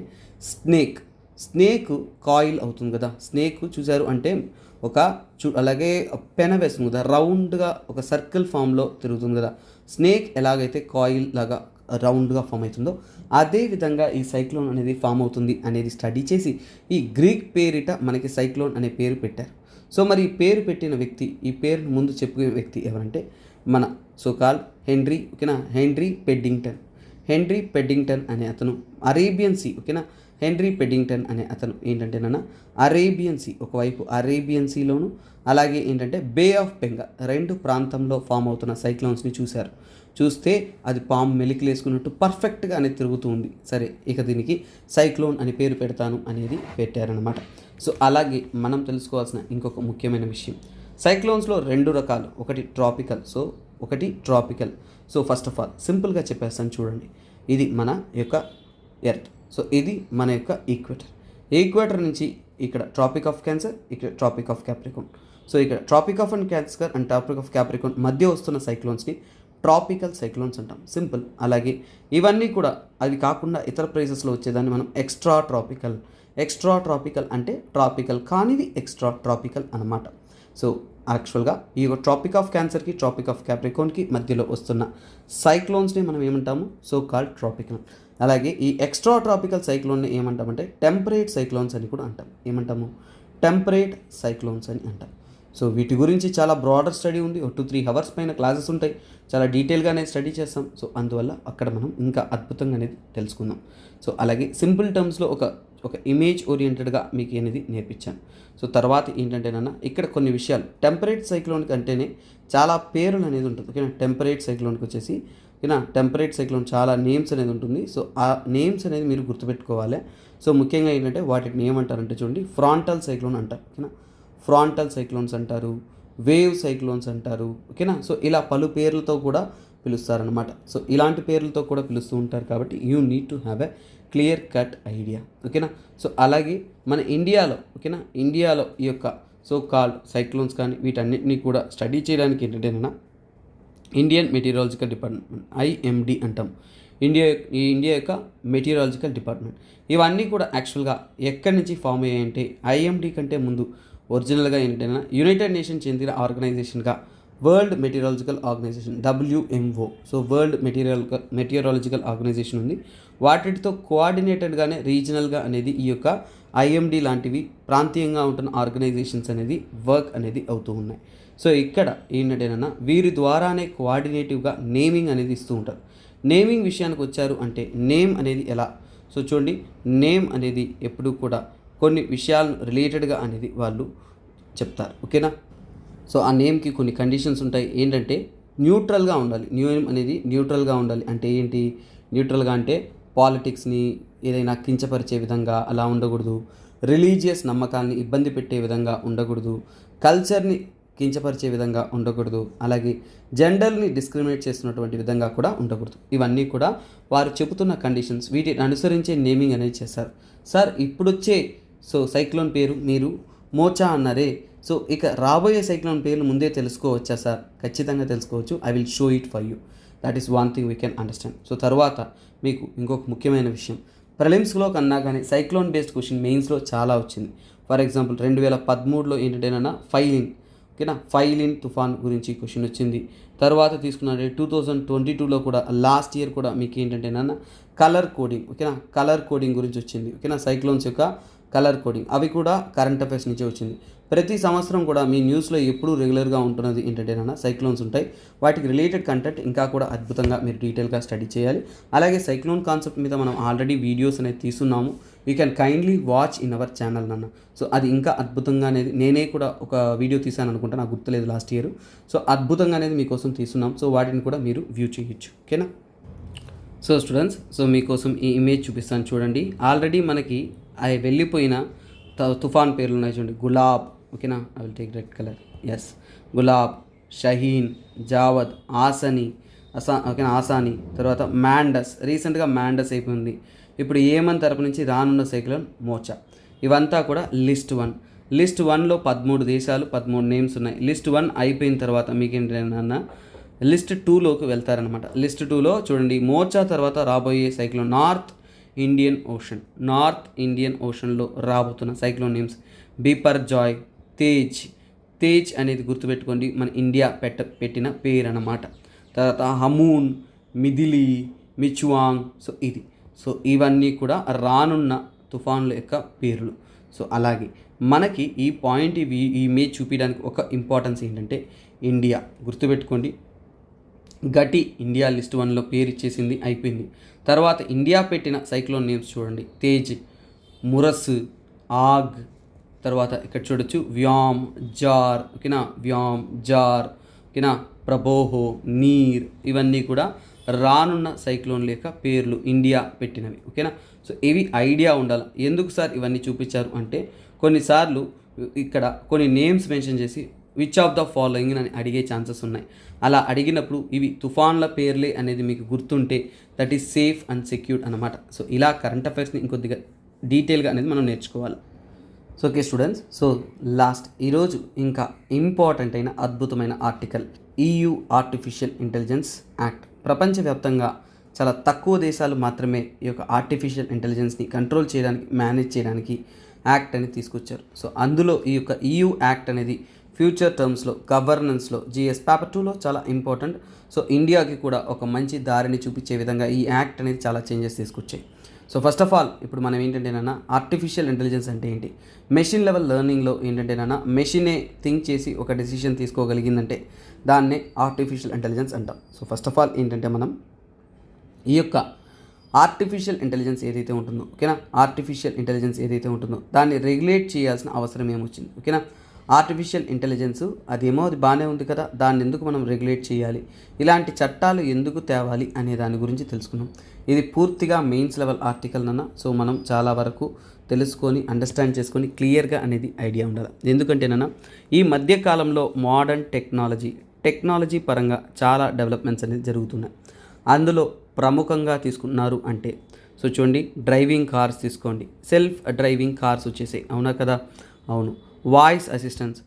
స్నేక్ కాయిల్ అవుతుంది కదా. స్నేక్ చూసారు అంటే ఒక అలాగే పెన వేస్తుంది కదా, రౌండ్గా ఒక సర్కిల్ ఫామ్లో తిరుగుతుంది కదా. స్నేక్ ఎలాగైతే కాయిల్ లాగా రౌండ్గా ఫామ్ అవుతుందో అదే విధంగా ఈ సైక్లోన్ అనేది ఫామ్ అవుతుంది అనేది స్టడీ చేసి ఈ గ్రీక్ పేరిట మనకి సైక్లోన్ అనే పేరు పెట్టారు. సో మరి ఈ పేరు పెట్టిన వ్యక్తి, ఈ పేరును ముందు చెప్పుకునే వ్యక్తి ఎవరంటే మన సోకాల్ హెన్రీ, ఓకేనా, హెన్రీ పెడ్డింగ్టన్ అనే అతను అరేబియన్ సీ, ఓకేనా, హెన్రీ పెడ్డింగ్టన్ అనే అతను ఏంటంటే అరేబియన్ సీ, ఒకవైపు అరేబియన్ సీలోను అలాగే ఏంటంటే బే ఆఫ్ బెంగాల్ రెండు ప్రాంతంలో ఫామ్ అవుతున్న సైక్లోన్స్ని చూస్తే అది పాము మెలికలు వేసుకున్నట్టు పర్ఫెక్ట్గా అనేది తిరుగుతూ ఉంది. సరే, ఇక దీనికి సైక్లోన్ అని పేరు పెడతాను అనేది పెట్టారనమాట. సో అలాగే మనం తెలుసుకోవాల్సిన ఇంకొక ముఖ్యమైన విషయం, సైక్లోన్స్లో రెండు రకాలు, ఒకటి tropical. So first of all సింపుల్గా చెప్పేస్తాను చూడండి. ఇది మన యొక్క ఎర్త్, సో ఇది మన యొక్క ఈక్వేటర్ నుంచి ఇక్కడ ట్రాపిక్ ఆఫ్ క్యాన్సర్, ఇక్కడ ట్రాపిక్ ఆఫ్ క్యాప్రికాన్. సో ఇక్కడ tropic of cancer and tropic of capricorn మధ్య వస్తున్న సైక్లోన్స్ని ట్రాపికల్ సైక్లోన్స్ అంటాం, సింపుల్. అలాగే ఇవన్నీ కూడా అవి కాకుండా ఇతర ప్లేసెస్లో వచ్చేదాన్ని మనం ఎక్స్ట్రా ట్రాపికల్ అంటే ట్రాపికల్ కానివి ఎక్స్ట్రా ట్రాపికల్ అన్నమాట. సో యాక్చువల్గా ఈ ట్రాపిక్ ఆఫ్ క్యాన్సర్కి ట్రాపిక్ ఆఫ్ క్యాప్రికాన్కి మధ్యలో వస్తున్న సైక్లోన్స్ని మనం ఏమంటాము? So called tropical. అలాగే ఈ ఎక్స్ట్రా ట్రాపికల్ సైక్లోన్ని ఏమంటామంటే టెంపరేట్ సైక్లోన్స్ అని కూడా అంటాం. టెంపరేట్ సైక్లోన్స్ అని అంటాం. సో వీటి గురించి చాలా బ్రాడర్ స్టడీ ఉంది, 2-3 అవర్స్ పైన క్లాసెస్ ఉంటాయి, చాలా డీటెయిల్గానే స్టడీ చేస్తాం. సో అందువల్ల అక్కడ మనం ఇంకా అద్భుతంగా అనేది తెలుసుకుందాం. సో అలాగే సింపుల్ టర్మ్స్లో ఒక ఇమేజ్ ఓరియంటెడ్గా మీకు అనేది నేర్పించాను. సో తర్వాత ఏంటంటే ఇక్కడ కొన్ని విషయాలు టెంపరేట్ సైక్లోన్కి అంటేనే చాలా పేర్లు అనేది ఉంటుంది, ఓకేనా. టెంపరేట్ సైక్లోన్కి వచ్చేసి, ఓకేనా, టెంపరేట్ సైక్లోన్ చాలా నేమ్స్ అనేది ఉంటుంది. సో ఆ నేమ్స్ అనేది మీరు గుర్తుపెట్టుకోవాలి. సో ముఖ్యంగా ఏంటంటే వాటిని ఏమంటారంటే చూడండి, ఫ్రాంటల్ సైక్లోన్ అంటారు, ఓకేనా. ఫ్రాంటల్ సైక్లోన్స్ అంటారు, వేవ్ సైక్లోన్స్ అంటారు, ఓకేనా. సో ఇలా పలు పేర్లతో కూడా పిలుస్తారనమాట. సో ఇలాంటి పేర్లతో కూడా పిలుస్తూ ఉంటారు కాబట్టి you need to have a clear cut idea, ఓకేనా. సో అలాగే మన ఇండియాలో, ఓకేనా, ఇండియాలో ఈ యొక్క సో కాల్డ్ సైక్లోన్స్ కానీ వీటన్నిటిని కూడా స్టడీ చేయడానికి ఏంటంటే ఇండియన్ మెటీరియాలజికల్ డిపార్ట్మెంట్, IMD అంటాం, ఇండియా యొక్క మెటీరియాలజికల్ డిపార్ట్మెంట్. ఇవన్నీ కూడా యాక్చువల్గా ఎక్కడి నుంచి ఫామ్ అయ్యాయంటే IMD కంటే ముందు ఒరిజినల్గా ఏంటంటే యునైటెడ్ నేషన్ చెందిన ఆర్గనైజేషన్గా World Meteorological Organization, WMO. So World Meteorological Organization ఉంది. వాటితో కోఆర్డినేటెడ్గానే రీజనల్గా అనేది ఈ యొక్క IMD లాంటివి ప్రాంతీయంగా ఉంటున్న ఆర్గనైజేషన్స్ అనేది వర్క్ అనేది అవుతూ ఉన్నాయి. సో ఇక్కడ ఏంటంటే వీరి ద్వారానే కోఆర్డినేటివ్గా నేమింగ్ అనేది ఇస్తూ ఉంటారు. నేమింగ్ విషయానికి వచ్చారు అంటే నేమ్ అనేది ఎలా? సో చూడండి, నేమ్ అనేది ఎప్పుడూ కూడా కొన్ని విషయాలను రిలేటెడ్గా అనేది వాళ్ళు చెప్తారు, ఓకేనా. సో ఆ నేమ్కి కొన్ని కండిషన్స్ ఉంటాయి. ఏంటంటే న్యూట్రల్గా ఉండాలి, నేమ్ అనేది న్యూట్రల్గా ఉండాలి. అంటే ఏంటి న్యూట్రల్గా అంటే పాలిటిక్స్ని ఏదైనా కించపరిచే విధంగా అలా ఉండకూడదు, రిలీజియస్ నమ్మకాలని ఇబ్బంది పెట్టే విధంగా ఉండకూడదు, కల్చర్ని కించపరిచే విధంగా ఉండకూడదు, అలాగే జెండర్ని డిస్క్రిమినేట్ చేస్తున్నటువంటి విధంగా కూడా ఉండకూడదు. ఇవన్నీ కూడా వారు చెబుతున్న కండిషన్స్, వీటిని అనుసరించే నేమింగ్ అనేది చేస్తారు. సార్ ఇప్పుడొచ్చే సో సైక్లోన్ పేరు మీరు మోచా అన్నారే, సో ఇక రాబోయే సైక్లోన్ పేర్లు ముందే తెలుసుకోవచ్చా సార్? ఖచ్చితంగా తెలుసుకోవచ్చు. I will show it for you. That is one thing we can understand. So తర్వాత మీకు ఇంకొక ముఖ్యమైన విషయం, ప్రిలిమ్స్లో కన్నా కానీ సైక్లోన్ బేస్డ్ క్వశ్చన్ మెయిన్స్లో చాలా వచ్చింది. ఫర్ ఎగ్జాంపుల్ 2013లో ఏంటంటేనన్నా ఫైలిన్, ఓకేనా, ఫైలిన్ తుఫాన్ గురించి క్వశ్చన్ వచ్చింది. తర్వాత తీసుకున్నట్టు 2022లో కూడా లాస్ట్ ఇయర్ కూడా మీకు ఏంటంటే కలర్ కోడింగ్, ఓకేనా, కలర్ కోడింగ్ గురించి వచ్చింది, ఓకేనా, సైక్లోన్స్ యొక్క కలర్ కోడింగ్, అవి కూడా కరెంట్ అఫైర్స్ నుంచే వచ్చింది. ప్రతి సంవత్సరం కూడా మీ న్యూస్లో ఎప్పుడూ రెగ్యులర్గా ఉంటున్నది ఏంటంటే సైక్లోన్స్ ఉంటాయి. వాటికి రిలేటెడ్ కంటెంట్ ఇంకా కూడా అద్భుతంగా మీరు డీటెయిల్గా స్టడీ చేయాలి. అలాగే సైక్లోన్ కాన్సెప్ట్ మీద మనం ఆల్రెడీ వీడియోస్ అనేది తీస్తున్నాము. You can kindly watch in our channel so అది ఇంకా అద్భుతంగా అనేది నేనే కూడా ఒక వీడియో తీసాను అనుకుంటా, నాకు గుర్తులేదు లాస్ట్ ఇయర్. సో అద్భుతంగా అనేది మీకోసం తీస్తున్నాం. సో వాటిని కూడా మీరు వ్యూ చేయొచ్చు, ఓకేనా. సో స్టూడెంట్స్, సో మీకోసం ఈ ఇమేజ్ చూపిస్తాను చూడండి. ఆల్రెడీ మనకి అవి వెళ్ళిపోయిన తుఫాన్ పేర్లు ఉన్నాయి చూడండి. గులాబ్, ఓకేనా, I will take red colour, yes, Gulab, Shaheen, Jawad, Asani, తర్వాత మ్యాండస్, రీసెంట్గా మ్యాండస్ అయిపోయింది. ఇప్పుడు ఏమన్ తరపు నుంచి రానున్న సైక్లోన్ మోచా. ఇవంతా కూడా లిస్ట్ 1. లిస్ట్ 1లో 13 దేశాలు 13 నేమ్స్ ఉన్నాయి. లిస్ట్ 1 అయిపోయిన తర్వాత మీకు ఏంటన్నా లిస్ట్ 2లోకి వెళ్తారనమాట. లిస్ట్ 2లో చూడండి, మోర్చా తర్వాత రాబోయే సైక్లోన్ నార్త్ ఇండియన్ ఓషన్లో రాబోతున్న సైక్లోన్ నేమ్స్ బిపర్జాయ్, తేజ్ అనేది గుర్తుపెట్టుకోండి, మన ఇండియా పెట్టిన పేరు అన్నమాట. తర్వాత హమూన్, మిథిలీ, మిచువాంగ్. సో ఇవన్నీ కూడా రానున్న తుఫాన్ల యొక్క పేర్లు. సో అలాగే మనకి ఈ పాయింట్ ఈ ఇమేజ్ చూపించడానికి ఒక ఇంపార్టెన్స్ ఏంటంటే, ఇండియా గుర్తుపెట్టుకోండి, గటి ఇండియా లిస్ట్ 1లో పేరు ఇచ్చేసింది, అయిపోయింది. తర్వాత ఇండియా పెట్టిన సైక్లోన్ నేమ్స్ చూడండి, తేజ్, మురస్, ఆగ్. తర్వాత ఇక్కడ చూడొచ్చు వ్యామ్, జార్, ఓకేనా, ఓకేనా, ప్రబోహో, నీర్. ఇవన్నీ కూడా రానున్న సైక్లోన్ల యొక్క పేర్లు ఇండియా పెట్టినవి, ఓకేనా. సో ఇవి ఐడియా ఉండాలి. ఎందుకు సార్ ఇవన్నీ చూపించారు అంటే, కొన్నిసార్లు ఇక్కడ కొన్ని నేమ్స్ మెన్షన్ చేసి విచ్ ఆఫ్ ద ఫాలోయింగ్ అని అడిగే ఛాన్సెస్ ఉన్నాయి. అలా అడిగినప్పుడు ఇవి తుఫాన్ల పేర్లే అనేది మీకు గుర్తుంటే that is safe and secured అనమాట. సో ఇలా కరెంట్ అఫైర్స్ని ఇంకొద్దిగా డీటెయిల్గా అనేది మనం నేర్చుకోవాలి. So okay students, so last ఈరోజు ఇంకా ఇంపార్టెంట్ అయిన అద్భుతమైన article, EU artificial intelligence act. ప్రపంచవ్యాప్తంగా చాలా తక్కువ దేశాలు మాత్రమే ఈ యొక్క ఆర్టిఫిషియల్ ఇంటెలిజెన్స్ని కంట్రోల్ చేయడానికి, మేనేజ్ చేయడానికి యాక్ట్ అనేది తీసుకొచ్చారు. సో అందులో ఈ యొక్క EU యాక్ట్ అనేది ఫ్యూచర్ టర్మ్స్లో, గవర్నెన్స్లో, GS పేపర్ 2లో చాలా ఇంపార్టెంట్. సో ఇండియాకి కూడా ఒక మంచి దారిని చూపించే విధంగా ఈ యాక్ట్ అనేది చాలా చేంజెస్ తీసుకొచ్చాయి. సో ఫస్ట్ ఆఫ్ ఆల్ ఇప్పుడు మనం ఏంటంటేనన్నా, ఆర్టిఫిషియల్ ఇంటెలిజెన్స్ అంటే ఏంటి, మెషిన్ లెవెల్ లెర్నింగ్లో ఏంటంటేనన్నా మెషినే థింక్ చేసి ఒక డెసిషన్ తీసుకోగలిగిందంటే దాన్నే ఆర్టిఫిషియల్ ఇంటెలిజెన్స్ అంటాం. సో ఫస్ట్ ఆఫ్ ఆల్ ఏంటంటే మనం ఈ యొక్క ఆర్టిఫిషియల్ ఇంటెలిజెన్స్ ఏదైతే ఉంటుందో, ఓకేనా, ఆర్టిఫిషియల్ ఇంటెలిజెన్స్ ఏదైతే ఉంటుందో దాన్ని రెగ్యులేట్ చేయాల్సిన అవసరం ఏమొచ్చింది, ఓకేనా. ఆర్టిఫిషియల్ ఇంటెలిజెన్స్ అది బాగానే ఉంది కదా, దాన్ని ఎందుకు మనం రెగ్యులేట్ చేయాలి, ఇలాంటి చట్టాలు ఎందుకు తేవాలి అనే దాని గురించి తెలుసుకున్నాం. ఇది పూర్తిగా మెయిన్స్ లెవెల్ ఆర్టికల్ అన్న. సో మనం చాలా వరకు తెలుసుకొని, అండర్స్టాండ్ చేసుకొని క్లియర్గా అనేది ఐడియా ఉండాలి. ఎందుకంటేనన్నా ఈ మధ్యకాలంలో మోడర్న్ టెక్నాలజీ పరంగా చాలా డెవలప్మెంట్స్ అనేది జరుగుతున్నాయి. అందులో ప్రముఖంగా తీసుకున్నారు అంటే, సో చూడండి, డ్రైవింగ్ కార్స్ తీసుకోండి, సెల్ఫ్ డ్రైవింగ్ కార్స్ వచ్చేసాయి, అవునా కదా, అవును. వాయిస్ అసిస్టెంట్స్,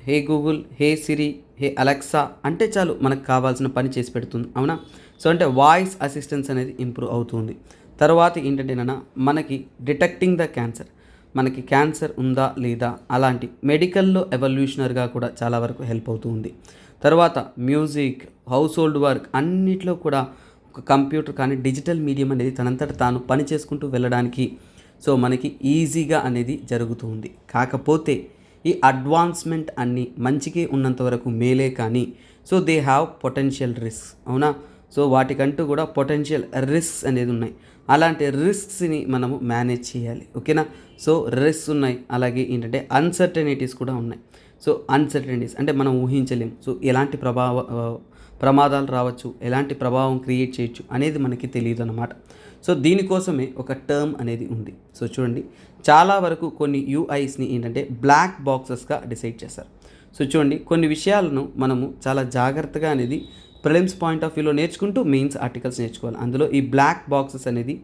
హే గూగుల్, హే సిరి, హే అలెక్సా అంటే చాలు మనకు కావాల్సిన పని చేసి పెడుతుంది, అవునా. సో అంటే వాయిస్ అసిస్టెన్స్ అనేది ఇంప్రూవ్ అవుతుంది. తర్వాత ఏంటంటేనా, మనకి డిటెక్టింగ్ ద క్యాన్సర్, మనకి క్యాన్సర్ ఉందా లేదా అలాంటి మెడికల్లో ఎవల్యూషనర్గా కూడా చాలా వరకు హెల్ప్ అవుతుంది. తర్వాత మ్యూజిక్, హౌస్ హోల్డ్ వర్క్ అన్నిట్లో కూడా ఒక కంప్యూటర్ కానీ డిజిటల్ మీడియం అనేది తనంతట తాను పని చేసుకుంటూ వెళ్ళడానికి సో మనకి ఈజీగా అనేది జరుగుతుంది. కాకపోతే ఈ అడ్వాన్స్మెంట్ అన్నీ మంచికి ఉన్నంత వరకు మేలే, కానీ so they have potential risk, అవునా. సో వాటికంటూ కూడా పొటెన్షియల్ రిస్క్స్ అనేది ఉన్నాయి. అలాంటి రిస్క్స్ని మనము మేనేజ్ చేయాలి, ఓకేనా. సో రిస్క్స్ ఉన్నాయి, అలాగే ఏంటంటే అన్సర్టనిటీస్ కూడా ఉన్నాయి. సో అన్సర్టనిటీస్ అంటే మనం ఊహించలేము. సో ఎలాంటి ప్రమాదాలు రావచ్చు, ఎలాంటి ప్రభావం క్రియేట్ చేయొచ్చు అనేది మనకి తెలియదు అన్నమాట. సో దీనికోసమే ఒక టర్మ్ అనేది ఉంది. సో చూడండి, చాలా వరకు కొన్ని UIస్ని ఏంటంటే బ్లాక్ బాక్సెస్గా డిసైడ్ చేస్తారు. సో చూడండి, కొన్ని విషయాలను మనము చాలా జాగ్రత్తగా అనేది ప్రిలిమ్స్ పాయింట్ ఆఫ్ వ్యూలో నేర్చుకుంటూ మెయిన్స్ ఆర్టికల్స్ నేర్చుకోవాలి. అందులో ఈ బ్లాక్ బాక్సెస్ అనేది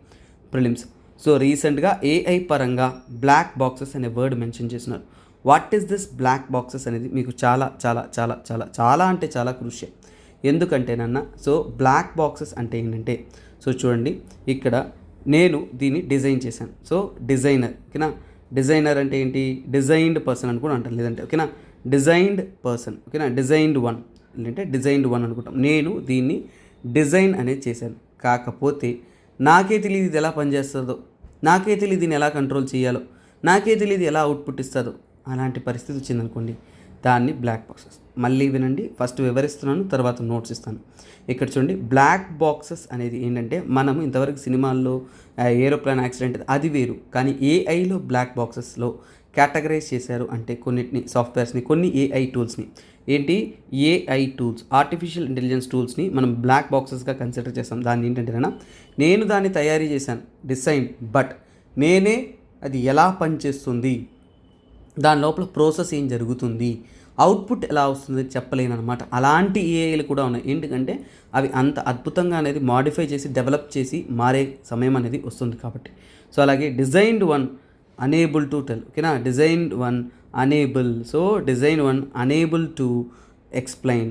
ప్రిలిమ్స్. సో రీసెంట్గా AI పరంగా బ్లాక్ బాక్సెస్ అనే వర్డ్ మెన్షన్ చేస్తున్నారు. What is this black boxes అనేది మీకు చాలా చాలా చాలా చాలా చాలా అంటే చాలా క్రూషియల్. ఎందుకంటేనన్నా, సో బ్లాక్ బాక్సెస్ అంటే ఏంటంటే, సో చూడండి, ఇక్కడ నేను దీన్ని డిజైన్ చేశాను. సో డిజైనర్, ఓకేనా. డిజైనర్ అంటే ఏంటి, డిజైన్డ్ పర్సన్ అని కూడా అంటారు, లేదంటే ఓకేనా డిజైన్డ్ పర్సన్, ఓకేనా. డిజైన్డ్ వన్ అనుకుంటాం. నేను దీన్ని డిజైన్ అనేది చేశాను. కాకపోతే నాకే తెలియదు ఇది ఎలా పనిచేస్తుందో, నాకే తెలియదు దీన్ని ఎలా కంట్రోల్ చేయాలో, నాకే తెలియదు ఎలా అవుట్పుట్ ఇస్తుందో, అలాంటి పరిస్థితి వచ్చిందనుకోండి, దాన్ని బ్లాక్ బాక్సెస్. మళ్ళీ వినండి, ఫస్ట్ వివరిస్తున్నాను, తర్వాత నోట్స్ ఇస్తాను. ఇక్కడ చూడండి, బ్లాక్ బాక్సెస్ అనేది ఏంటంటే, మనం ఇంతవరకు సినిమాల్లో ఏరోప్లేన్ యాక్సిడెంట్ అది వేరు, కానీ AIలో బ్లాక్ బాక్సెస్లో కేటగరైజ్ చేశారు. అంటే కొన్నిటిని సాఫ్ట్వేర్స్ని, కొన్ని AI టూల్స్ని, ఏంటి AI టూల్స్, ఆర్టిఫిషియల్ ఇంటెలిజెన్స్ టూల్స్ని మనం బ్లాక్ బాక్సెస్గా కన్సిడర్ చేస్తాం. దాన్ని ఏంటంటేనా, నేను దాన్ని తయారీ చేశాను, డిజైన్, బట్ నేనే అది ఎలా పనిచేస్తుంది, దాని లోపల ప్రాసెస్ ఏం జరుగుతుంది, అవుట్పుట్ ఎలా వస్తుంది చెప్పలేను అనమాట. అలాంటి AIలు కూడా ఉన్నాయి. ఏంటంటే అవి అంత అద్భుతంగా అనేది మాడిఫై చేసి డెవలప్ చేసి మారే సమయం అనేది వస్తుంది కాబట్టి. సో అలాగే designed one enable to tell, ఓకేనా. Designed one enable, so design one enable to explain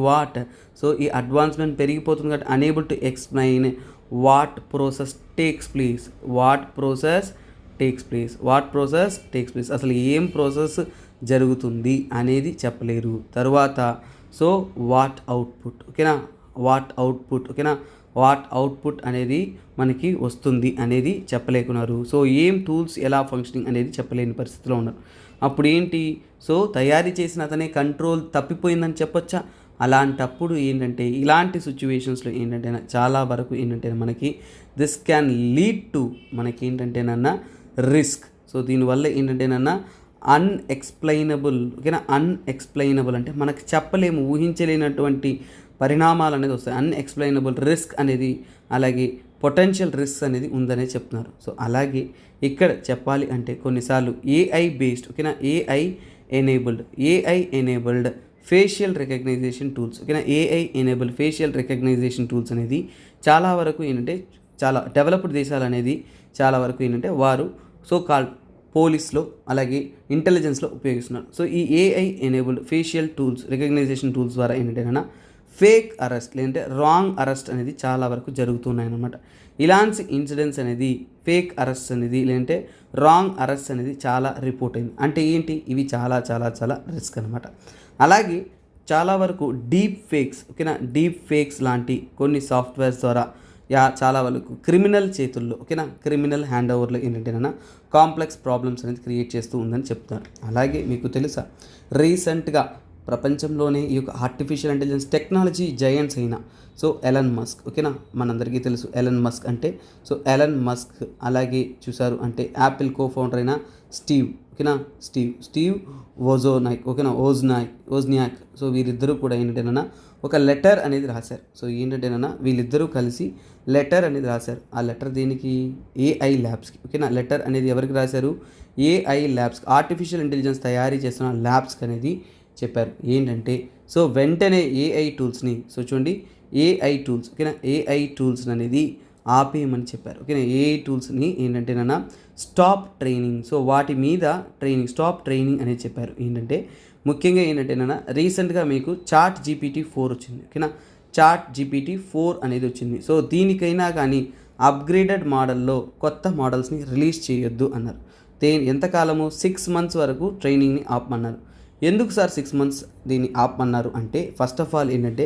what. So ఈ అడ్వాన్స్మెంట్ పెరిగిపోతుంది కాబట్టి enable to explain what process takes place, అసలు ఏం ప్రాసెస్ జరుగుతుంది అనేది చెప్పలేరు. తర్వాత సో వాట్ అవుట్పుట్ అనేది మనకి వస్తుంది అనేది చెప్పలేకున్నారు. సో ఏం టూల్స్ ఎలా ఫంక్షనింగ్ అనేది చెప్పలేని పరిస్థితిలో ఉన్నారు. అప్పుడు ఏంటి, సో తయారీ చేసిన అతనే కంట్రోల్ తప్పిపోయిందని చెప్పొచ్చా? అలాంటప్పుడు ఏంటంటే ఇలాంటి సిచ్యువేషన్స్లో ఏంటంటే చాలా వరకు ఏంటంటే మనకి దిస్ క్యాన్ లీడ్ టు మనకి ఏంటంటేనన్నా రిస్క్. సో దీనివల్ల ఏంటంటేనన్నా అన్ఎక్స్ప్లెయినబుల్ అంటే మనకు చెప్పలేము, ఊహించలేనటువంటి పరిణామాలు అనేది వస్తాయి. అన్ఎక్స్ప్లెయినబుల్ రిస్క్ అనేది, అలాగే పొటెన్షియల్ రిస్క్ అనేది ఉందనే చెప్తున్నారు. సో అలాగే ఇక్కడ చెప్పాలి అంటే కొన్నిసార్లు AI enabled facial recognition tools అనేది చాలా వరకు ఏంటంటే చాలా డెవలప్డ్ దేశాలు అనేది చాలా వరకు ఏంటంటే వారు సో కాల్డ్ పోలీస్లో అలాగే ఇంటెలిజెన్స్లో ఉపయోగిస్తున్నారు. సో ఈ AI enabled facial recognition tools ద్వారా ఏంటంటే ఫేక్ అరెస్ట్ లేదంటే రాంగ్ అరెస్ట్ అనేది చాలా వరకు జరుగుతున్నాయి అన్నమాట. ఇలాంటి ఇన్సిడెంట్స్ అనేది ఫేక్ అరెస్ట్ అనేది లేదంటే రాంగ్ అరెస్ట్ అనేది చాలా రిపోర్ట్ అయింది. అంటే ఏంటి, ఇవి చాలా చాలా చాలా రిస్క్ అనమాట. అలాగే చాలా వరకు డీప్ ఫేక్స్ లాంటి కొన్ని సాఫ్ట్వేర్స్ ద్వారా చాలా వరకు క్రిమినల్ చేతుల్లో క్రిమినల్ హ్యాండ్ ఓవర్లో ఏంటంటే కాంప్లెక్స్ ప్రాబ్లమ్స్ అనేది క్రియేట్ చేస్తూ ఉందని చెప్తున్నారు. అలాగే మీకు తెలుసా, రీసెంట్గా ప్రపంచంలోనే ఈ యొక్క ఆర్టిఫిషియల్ ఇంటెలిజెన్స్ టెక్నాలజీ జయంట్స్ అయిన సో ఎలన్ మస్క్ మనందరికీ తెలుసు ఎలన్ మస్క్ అలాగే చూసారు అంటే యాపిల్ కోఫౌండర్ అయిన స్టీవ్ వోజ్నియాక్. సో వీరిద్దరూ కూడా ఏంటంటేనన్నా ఒక లెటర్ అనేది రాశారు. సో ఏంటంటేనన్నా వీళ్ళిద్దరూ కలిసి లెటర్ అనేది రాశారు. ఆ లెటర్ దేనికి, ఏఐ ల్యాబ్స్కి. లెటర్ అనేది ఎవరికి రాశారు, ఏఐ ల్యాబ్స్, ఆర్టిఫిషియల్ ఇంటెలిజెన్స్ తయారీ చేస్తున్న ల్యాబ్స్కి అనేది చెప్పారు. ఏంటంటే సో వెంటనే ఏఐ టూల్స్ని ఏఐ టూల్స్ అనేది ఆపేయమని చెప్పారు. ఏఐ టూల్స్ని ఏంటంటేనన్నా స్టాప్ ట్రైనింగ్. సో వాటి మీద స్టాప్ ట్రైనింగ్ అనేది చెప్పారు. ఏంటంటే ముఖ్యంగా ఏంటంటేనన్నా రీసెంట్గా మీకు చాట్ జీపీటీ 4 వచ్చింది. చాట్ జీపీటీ 4 అనేది వచ్చింది. సో దీనికైనా కానీ అప్గ్రేడెడ్ మోడల్లో కొత్త మోడల్స్ని రిలీజ్ చేయొద్దు అన్నారు. ఎంతకాలము 6 months వరకు ట్రైనింగ్ని ఆపమన్నారు. ఎందుకు సార్ 6 months దీన్ని ఆపమన్నారు అంటే ఫస్ట్ ఆఫ్ ఆల్ ఏంటంటే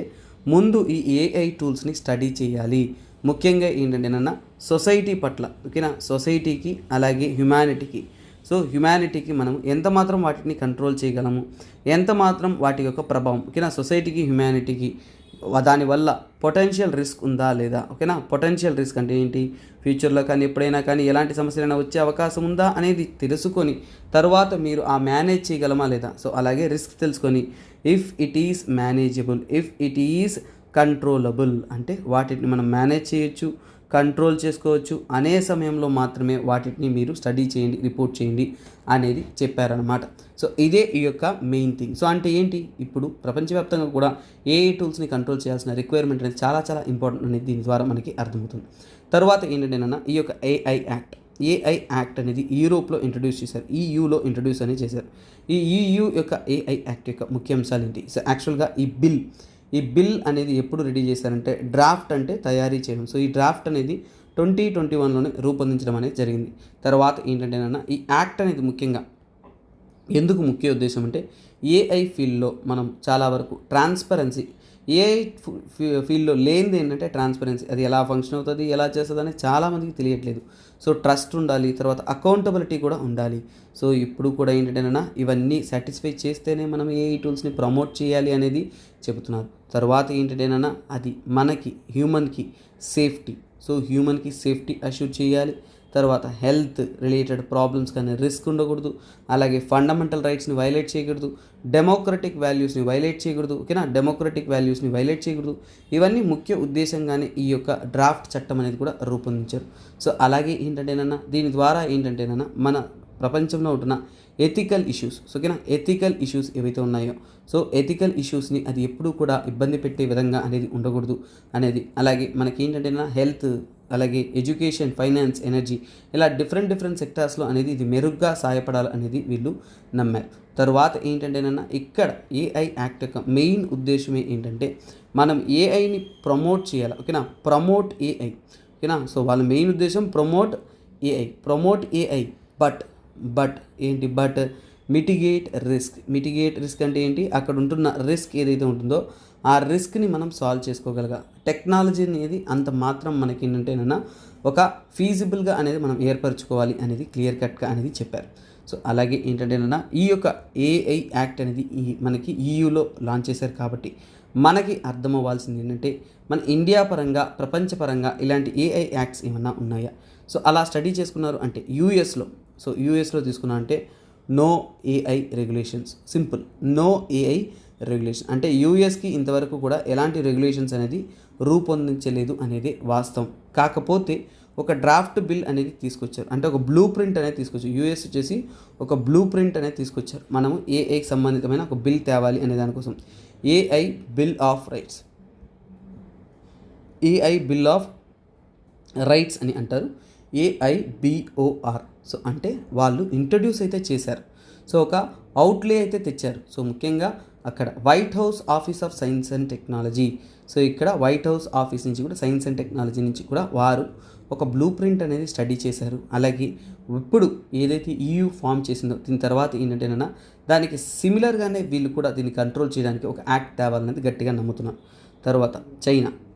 ముందు ఈ ఏఐ టూల్స్ని స్టడీ చేయాలి. ముఖ్యంగా ఏంటంటేనన్నా సొసైటీ పట్ల సొసైటీకి అలాగే హ్యుమానిటీకి మనం ఎంత మాత్రం వాటిని కంట్రోల్ చేయగలము, ఎంత మాత్రం వాటి యొక్క ప్రభావం సొసైటీకి హ్యుమానిటీకి దానివల్ల పొటెన్షియల్ రిస్క్ ఉందా లేదా. పొటెన్షియల్ రిస్క్ అంటే ఏంటి, ఫ్యూచర్లో కానీ ఎప్పుడైనా కానీ ఎలాంటి సమస్యలైనా వచ్చే అవకాశం ఉందా అనేది తెలుసుకొని తర్వాత మీరు ఆ మేనేజ్ చేయగలమా లేదా. సో అలాగే రిస్క్ తెలుసుకొని if it is manageable, if it is controllable అంటే వాటిని మనం మేనేజ్ చేయొచ్చు, కంట్రోల్ చేసుకోవచ్చు అనే సమయంలో మాత్రమే వాటిని మీరు స్టడీ చేయండి, రిపోర్ట్ చేయండి అనేది చెప్పారనమాట. సో ఇదే ఈ యొక్క మెయిన్ థింగ్. సో అంటే ఏంటి, ఇప్పుడు ప్రపంచవ్యాప్తంగా కూడా ఏఐ టూల్స్ని కంట్రోల్ చేయాల్సిన రిక్వైర్మెంట్ అనేది చాలా చాలా ఇంపార్టెంట్ అనేది దీని ద్వారా మనకి అర్థమవుతుంది. తర్వాత ఏంటంటేనన్నా ఈ యొక్క ఏఐ యాక్ట్ అనేది యూరోప్లో ఇంట్రడ్యూస్ చేశారు, ఈయూలో ఇంట్రడ్యూస్ అనేది చేశారు. ఈ ఈయూ యొక్క ఏఐ యాక్ట్ యొక్క ముఖ్య అంశాలు ఏంటి. సో యాక్చువల్గా ఈ బిల్ అనేది ఎప్పుడు రెడీ చేశారంటే డ్రాఫ్ట్ అంటే తయారీ చేయడం. సో ఈ డ్రాఫ్ట్ అనేది 2021లోనే రూపొందించడం అనేది జరిగింది. తర్వాత ఏంటంటేనన్నా ఈ యాక్ట్ అనేది ముఖ్యంగా ఎందుకు ముఖ్య ఉద్దేశం అంటే ఏఐ ఫీల్డ్లో మనం చాలా వరకు ట్రాన్స్పరెన్సీ, ఏఐ ఫీల్డ్లో లేనిది ఏంటంటే ట్రాన్స్పరెన్సీ, అది ఎలా ఫంక్షన్ అవుతుంది, ఎలా చేస్తుంది అనేది చాలామందికి తెలియట్లేదు. సో ట్రస్ట్ ఉండాలి, తర్వాత అకౌంటబిలిటీ కూడా ఉండాలి. సో ఇప్పుడు కూడా ఏంటంటేనన్నా ఇవన్నీ సాటిస్ఫై చేస్తేనే మనం ఏఐ టూల్స్ని ప్రమోట్ చేయాలి అనేది చెబుతున్నారు. తర్వాత ఏంటంటేనన్నా అది మనకి హ్యూమన్కి సేఫ్టీ, సో హ్యూమన్కి సేఫ్టీ అష్యూర్ చేయాలి. తర్వాత హెల్త్ రిలేటెడ్ ప్రాబ్లమ్స్ కానీ రిస్క్ ఉండకూడదు, అలాగే ఫండమెంటల్ రైట్స్ని వైలేట్ చేయకూడదు, డెమోక్రటిక్ వాల్యూస్ని వైలేట్ చేయకూడదు. ఇవన్నీ ముఖ్య ఉద్దేశంగానే ఈ యొక్క డ్రాఫ్ట్ చట్టం అనేది కూడా రూపొందించారు. సో అలాగే ఏంటంటేనన్నా దీని ద్వారా ఏంటంటేనన్నా మన ప్రపంచంలో ఉంటున్న ఎథికల్ ఇష్యూస్ ఏవైతే ఉన్నాయో సో ఎథికల్ ఇష్యూస్ని అది ఎప్పుడూ కూడా ఇబ్బంది పెట్టే విధంగా అనేది ఉండకూడదు అనేది, అలాగే మనకి ఏంటంటేనా హెల్త్ అలాగే ఎడ్యుకేషన్, ఫైనాన్స్, ఎనర్జీ ఇలా డిఫరెంట్ సెక్టార్స్లో అనేది ఇది మెరుగ్గా సహాయపడాలి అనేది వీళ్ళు నమ్మారు. తరువాత ఏంటంటేనన్నా ఇక్కడ ఏఐ యాక్ట్ యొక్క మెయిన్ ఉద్దేశమే ఏంటంటే మనం ఏఐని ప్రమోట్ చేయాలి. ఓకేనా, ప్రమోట్ ఏఐ. ఓకేనా, సో వాళ్ళ మెయిన్ ఉద్దేశం ప్రమోట్ ఏఐ బట్ ఏంటి, బట్ మిటిగేట్ రిస్క్ అంటే ఏంటి, అక్కడ ఉంటున్న రిస్క్ ఏదైతే ఉంటుందో ఆ రిస్క్ని మనం సాల్వ్ చేసుకోగలగాలి. టెక్నాలజీ అనేది అంత మాత్రం మనకి ఏంటంటేనన్నా ఒక ఫీజిబుల్గా అనేది మనం ఏర్పరచుకోవాలి అనేది క్లియర్ కట్గా అనేది చెప్పారు. సో అలాగే ఏంటంటేనన్నా ఈ యొక్క ఏఐ యాక్ట్ అనేది మనకి ఈయూలో లాంచ్ చేశారు కాబట్టి మనకి అర్థం అవ్వాల్సింది ఏంటంటే మన ఇండియా పరంగా, ప్రపంచపరంగా ఇలాంటి ఏఐ యాక్ట్స్ ఏమన్నా ఉన్నాయా. సో అలా స్టడీ చేసుకున్నారు అంటే యూఎస్లో తీసుకున్నా అంటే no AI regulations, simple no AI regulation అంటే యూఎస్కి ఇంతవరకు కూడా ఎలాంటి రెగ్యులేషన్స్ అనేది రూపొందించలేదు అనేది వాస్తవం. కాకపోతే ఒక డ్రాఫ్ట్ బిల్ అనేది తీసుకొచ్చారు, అంటే ఒక బ్లూ ప్రింట్ అనేది తీసుకొచ్చారు. యూఎస్ వచ్చేసి ఒక బ్లూ ప్రింట్ అనేది తీసుకొచ్చారు. మనము ఏఐకి సంబంధితమైన ఒక బిల్ తేవాలి అనే దానికోసం ఏఐ బిల్ ఆఫ్ రైట్స్ అని అంటారు, AIBOR. సో అంటే వాళ్ళు ఇంట్రడ్యూస్ అయితే చేశారు. సో ఒక అవుట్లే అయితే తెచ్చారు. సో ముఖ్యంగా అక్కడ white house office of science and technology, so ఇక్కడ వైట్ హౌస్ ఆఫీస్ నుంచి కూడా సైన్స్ అండ్ టెక్నాలజీ నుంచి కూడా వారు ఒక బ్లూ ప్రింట్ అనేది స్టడీ చేశారు. అలాగే ఇప్పుడు ఏదైతే EU ఫామ్ చేసిందో దీని తర్వాత ఏంటంటేనన్నా దానికి సిమిలర్గానే వీళ్ళు కూడా దీన్ని కంట్రోల్ చేయడానికి ఒక యాక్ట్ తేవాలనేది గట్టిగా నమ్ముతున్నారు. తర్వాత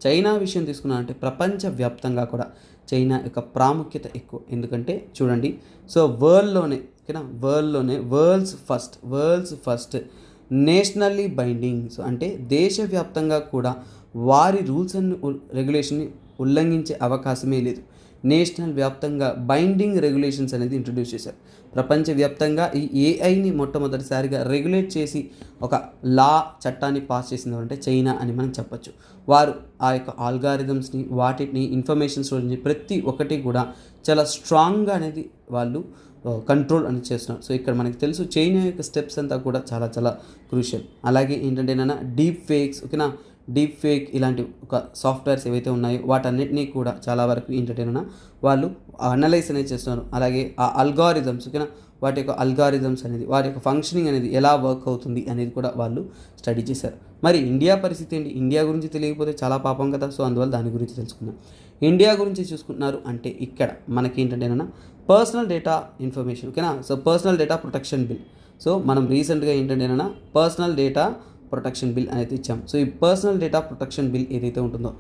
చైనా విషయం తీసుకున్నారంటే ప్రపంచవ్యాప్తంగా కూడా చైనా యొక్క ప్రాముఖ్యత ఎక్కువ. ఎందుకంటే చూడండి, సో వరల్డ్లోనే world's first nationally binding, so అంటే దేశవ్యాప్తంగా కూడా వారి రూల్స్ అండ్ రెగ్యులేషన్ని ఉల్లంఘించే అవకాశమే లేదు. నేషనల్ వ్యాప్తంగా బైండింగ్ రెగ్యులేషన్స్ అనేది ఇంట్రడ్యూస్ చేశారు. ప్రపంచవ్యాప్తంగా ఈ ఏఐని మొట్టమొదటిసారిగా రెగ్యులేట్ చేసి ఒక చట్టాన్ని పాస్ చేసింది అంటే చైనా అని మనం చెప్పొచ్చు. వారు ఆ యొక్క ఆల్గారిథమ్స్ని, వాటిని, ఇన్ఫర్మేషన్ స్టోరేజ్ని ప్రతి ఒక్కటి కూడా చాలా స్ట్రాంగ్గా అనేది వాళ్ళు కంట్రోల్ అనేది చేస్తున్నారు. సో ఇక్కడ మనకి తెలుసు చైనా యొక్క స్టెప్స్ అంతా కూడా చాలా చాలా క్రూషియల్. అలాగే ఏంటంటేనన్నా డీప్ ఫేక్ ఇలాంటి ఒక సాఫ్ట్వేర్స్ ఏవైతే ఉన్నాయో వాటన్నిటినీ కూడా చాలా వరకు ఏంటంటేనన్నా వాళ్ళు అనలైజ్ అనేది చేస్తున్నారు. అలాగే ఆ అల్గారిథమ్స్, వాటి యొక్క అల్గారిథమ్స్ అనేది, వాటి యొక్క ఫంక్షనింగ్ అనేది ఎలా వర్క్ అవుతుంది అనేది కూడా వాళ్ళు స్టడీ చేశారు. మరి ఇండియా పరిస్థితి ఏంటి? ఇండియా గురించి తెలియకపోతే చాలా పాపం కదా. సో అందువల్ల దాని గురించి తెలుసుకుందాం. ఇండియా గురించి చూసుకుంటున్నారు అంటే ఇక్కడ మనకి ఏంటంటేనన్నా personal data information, so personal data protection bill. So మనం రీసెంట్గా ఏంటంటేనన్నా పర్సనల్ డేటా ప్రొటెక్షన్ బిల్ అనేది ఇచ్చాం. సో ఈ పర్సనల్ డేటా ప్రొటెక్షన్ బిల్ ఏదైతే ఉంటుందో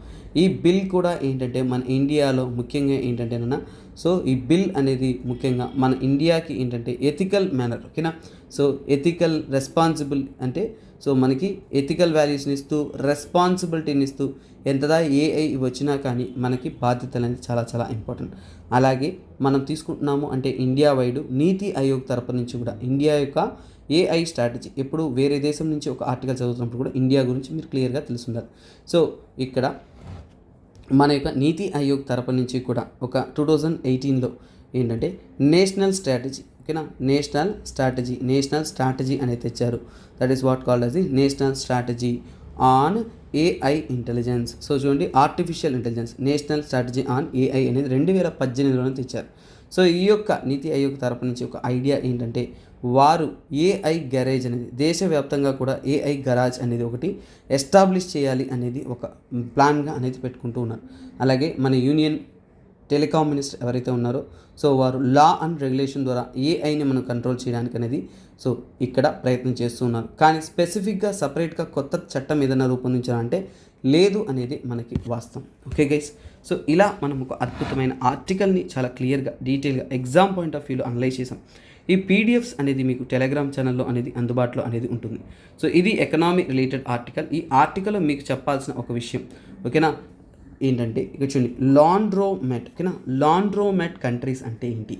ఈ బిల్ కూడా ఏంటంటే మన ఇండియాలో ముఖ్యంగా ఏంటంటేనన్నా, సో ఈ బిల్ అనేది ముఖ్యంగా మన ఇండియాకి ఏంటంటే ethical manner, so ethical responsible అంటే సో మనకి ఎథికల్ వాల్యూస్ని ఇస్తూ, రెస్పాన్సిబిలిటీని ఇస్తూ, ఎంతదా ఏఐ వచ్చినా కానీ మనకి బాధ్యతలు అనేది చాలా చాలా ఇంపార్టెంట్. అలాగే మనం తీసుకుంటున్నాము అంటే ఇండియా వైడ్ నీతి ఆయోగ్ తరపు నుంచి కూడా ఇండియా యొక్క ఏఐ స్ట్రాటజీ, ఎప్పుడు వేరే దేశం నుంచి ఒక ఆర్టికల్ చదువుతున్నప్పుడు కూడా ఇండియా గురించి మీరు క్లియర్గా తెలుసుండాలి. సో ఇక్కడ మన యొక్క నీతి ఆయోగ్ తరపు నుంచి కూడా ఒక 2018లో ఏంటంటే నేషనల్ స్ట్రాటజీ అనేది తెచ్చారు. That is what called as the national strategy on AI intelligence. So చూడండి, artificial intelligence national strategy on AI అనేది 2018లోనే తెచ్చారు. సో ఈ యొక్క నీతి ఆయోగ్ తరపు నుంచి ఒక ఐడియా ఏంటంటే వారు ఏఐ గ్యారేజ్ అనేది దేశవ్యాప్తంగా కూడా ఏఐ గరాజ్ అనేది ఒకటి ఎస్టాబ్లిష్ చేయాలి అనేది ఒక ప్లాన్గా అనేది పెట్టుకుంటూ ఉన్నారు. అలాగే మన యూనియన్ టెలికాం మినిస్టర్ ఎవరైతే ఉన్నారో సో వారు లా అండ్ రెగ్యులేషన్ ద్వారా ఏఐని మనం కంట్రోల్ చేయడానికి అనేది సో ఇక్కడ ప్రయత్నం చేస్తూ ఉన్నారు. కానీ స్పెసిఫిక్గా సపరేట్గా కొత్త చట్టం ఏదైనా రూపొందించాలంటే లేదు అనేది మనకి వాస్తవం. ఓకే గైస్, సో ఇలా మనం ఒక అద్భుతమైన ఆర్టికల్ని చాలా క్లియర్గా డీటెయిల్గా ఎగ్జామ్ పాయింట్ ఆఫ్ వ్యూలో అనలైజ్ చేసాం. ఈ పీడిఎఫ్స్ అనేది మీకు టెలిగ్రామ్ ఛానల్లో అనేది అందుబాటులో అనేది ఉంటుంది. సో ఇది ఎకనామీ రిలేటెడ్ ఆర్టికల్. ఈ ఆర్టికల్లో మీకు చెప్పాల్సిన ఒక విషయం ఓకేనా ఏంటంటే ఇక చూడండి, లాండ్రోమెట్ కంట్రీస్ అంటే ఏంటి?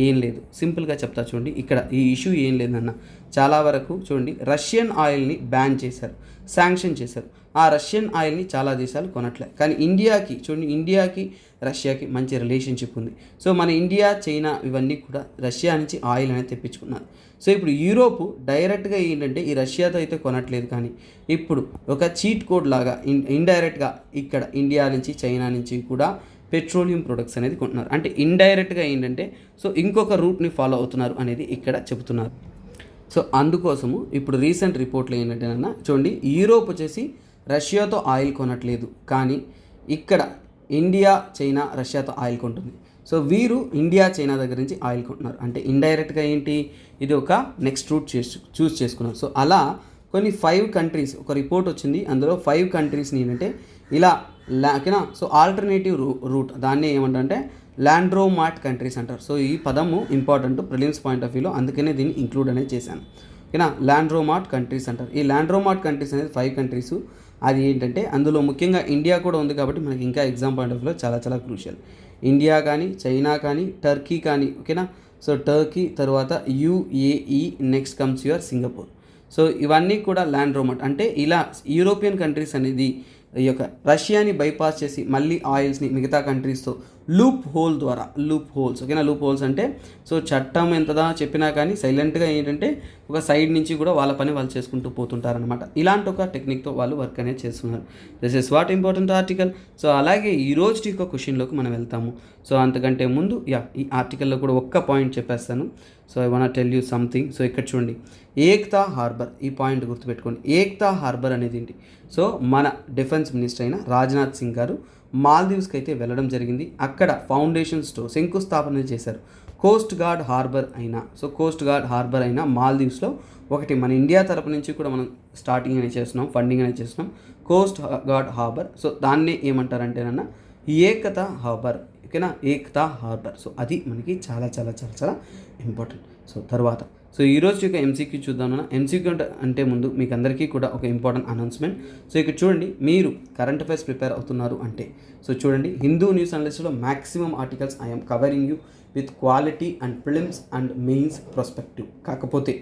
ఏం లేదు, సింపుల్గా చెప్తా చూడండి. ఇక్కడ ఈ ఇష్యూ ఏం లేదన్న, చాలా వరకు చూడండి రష్యన్ ఆయిల్ని బ్యాన్ చేశారు, శాంక్షన్ చేశారు. ఆ రష్యన్ ఆయిల్ని చాలా దేశాలు కొనట్లే. కానీ ఇండియాకి రష్యాకి మంచి రిలేషన్షిప్ ఉంది. సో మన ఇండియా, చైనా ఇవన్నీ కూడా రష్యా నుంచి ఆయిల్ అనేది తెప్పించుకున్నారు. సో ఇప్పుడు యూరోప్ డైరెక్ట్గా ఏంటంటే ఈ రష్యాతో అయితే కొనట్లేదు, కానీ ఇప్పుడు ఒక చీట్ కోడ్ లాగా ఇండైరెక్ట్గా ఇక్కడ ఇండియా నుంచి, చైనా నుంచి కూడా పెట్రోలియం ప్రొడక్ట్స్ అనేది కొంటున్నారు. అంటే ఇండైరెక్ట్గా ఏంటంటే సో ఇంకొక రూట్ని ఫాలో అవుతున్నారు అనేది ఇక్కడ చెబుతున్నారు. సో అందుకోసము ఇప్పుడు రీసెంట్ రిపోర్ట్లో ఏంటంటేనన్నా చూడండి, యూరోప్ వచ్చేసి రష్యాతో ఆయిల్ కొనట్లేదు, కానీ ఇక్కడ ఇండియా, చైనా రష్యాతో ఆయిల్ కొంటుంది. సో వీరు ఇండియా, చైనా దగ్గర నుంచి ఆయిల్ కొంటున్నారు. అంటే ఇండైరెక్ట్గా ఏంటి, ఇది ఒక నెక్స్ట్ రూట్ చూస్ చేసుకున్నారు. సో అలా కొన్ని 5 కంట్రీస్ ఒక రిపోర్ట్ వచ్చింది, అందులో 5 కంట్రీస్ని ఏంటంటే ఇలా ఓకేనా. సో ఆల్టర్నేటివ్ రూట్ దాన్ని ఏమంటారంటే ల్యాండ్రోమాట్ కంట్రీస్ అంటారు. సో ఈ పదము ఇంపార్టెంట్ ప్రిలిమ్స్ పాయింట్ ఆఫ్ వ్యూలో, అందుకనే దీన్ని ఇంక్లూడ్ అనేది చేశాను. ఓకేనా, ల్యాండ్రోమాట్ కంట్రీస్ అంటారు. ఈ ల్యాండ్రోమాట్ కంట్రీస్ అనేది 5 కంట్రీస్. అది ఏంటంటే అందులో ముఖ్యంగా ఇండియా కూడా ఉంది కాబట్టి మనకి ఇంకా ఎగ్జామ్ పాయింట్ ఆఫ్ వ్యూలో చాలా చాలా క్రూషియల్. ఇండియా కానీ, చైనా కానీ, టర్కీ కానీ. ఓకేనా, సో టర్కీ తర్వాత UAE, next comes your Singapore. So ఇవన్నీ కూడా ల్యాండ్రోమాట్. అంటే ఇలా యూరోపియన్ కంట్రీస్ అనేది ఈ యొక్క రష్యాని బైపాస్ చేసి మళ్ళీ ఆయిల్స్ని మిగతా కంట్రీస్తో లూప్ హోల్ ద్వారా, లూప్ హోల్స్ ఓకేనా. లూప్ హోల్స్ అంటే సో చట్టం ఎంతదా చెప్పినా కానీ సైలెంట్గా ఏంటంటే ఒక సైడ్ నుంచి కూడా వాళ్ళ పని వాళ్ళు చేసుకుంటూ పోతుంటారనమాట. ఇలాంటి ఒక టెక్నిక్తో వాళ్ళు వర్క్ అనేది చేస్తున్నారు. This is what important article. So అలాగే ఈ రోజు యొక్క క్వశ్చన్లోకి మనం వెళ్తాము. సో అంతకంటే ముందు ఈ ఆర్టికల్లో కూడా ఒక్క పాయింట్ చెప్పేస్తాను. So I want tell you something. So ఇక్కడ చూడండి, ఏక్తా హార్బర్, ఈ పాయింట్ గుర్తుపెట్టుకోండి. ఏక్తా హార్బర్ అనేది ఏంటి? సో మన డిఫెన్స్ మినిస్టర్ అయిన రాజ్నాథ్ సింగ్ గారు మాల్దీవ్స్కి అయితే వెళ్ళడం జరిగింది. అక్కడ ఫౌండేషన్స్తో శంకుస్థాపన చేశారు. కోస్ట్ గార్డ్ హార్బర్ అయిన మాల్దీవ్స్లో ఒకటి మన ఇండియా తరపు నుంచి కూడా మనం స్టార్టింగ్ అనేది చేస్తున్నాం, ఫండింగ్ అనేది చేస్తున్నాం, కోస్ట్ గార్డ్ హార్బర్. సో దాన్నే ఏమంటారంటేనన్నా ఏకతా హార్బర్. ఓకేనా, ఏకతా హార్బర్. సో అది మనకి చాలా చాలా చాలా చాలా ఇంపార్టెంట్. సో తర్వాత సో ఈరోజు యొక్క MCQ చూద్దామన్నా. MCQ అంటే ముందు మీకు అందరికీ కూడా ఒక ఇంపార్టెంట్ అనౌన్స్మెంట్. సో ఇక్కడ చూడండి, మీరు కరెంట్ అఫైర్స్ ప్రిపేర్ అవుతున్నారు అంటే సో చూడండి, హిందూ న్యూస్ అనలిస్ట్లో maximum articles I'm covering you with quality and prelims and mains perspective. కాకపోతే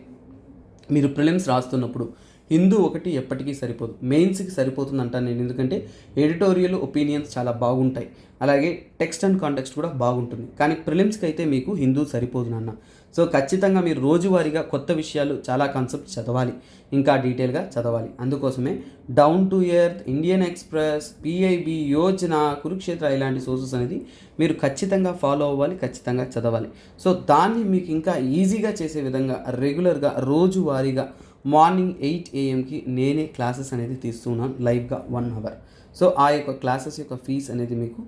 మీరు ప్రిలిమ్స్ రాస్తున్నప్పుడు హిందూ ఒకటి ఎప్పటికీ సరిపోదు, మెయిన్స్కి సరిపోతుంది అంటాను నేను. ఎందుకంటే ఎడిటోరియల్ ఒపీనియన్స్ చాలా బాగుంటాయి, అలాగే టెక్స్ట్ అండ్ కాంటెక్స్ట్ కూడా బాగుంటుంది. కానీ ప్రిలిమ్స్కి అయితే మీకు హిందూ సరిపోదు నాన్న. సో ఖచ్చితంగా మీరు రోజువారీగా కొత్త విషయాలు, చాలా కాన్సెప్ట్ చదవాలి, ఇంకా డీటెయిల్గా చదవాలి. అందుకోసమే down to earth, Indian express, PIB, Yojana, Kurukshetra ఇలాంటి సోర్సెస్ అనేది మీరు ఖచ్చితంగా ఫాలో అవ్వాలి, ఖచ్చితంగా చదవాలి. సో దాన్ని మీకు ఇంకా ఈజీగా చేసే విధంగా రెగ్యులర్గా రోజువారీగా మార్నింగ్ 8 AM నేనే క్లాసెస్ అనేది తీస్తున్నాను లైవ్గా 1 hour. సో ఆ యొక్క క్లాసెస్ యొక్క ఫీజ్ అనేది మీకు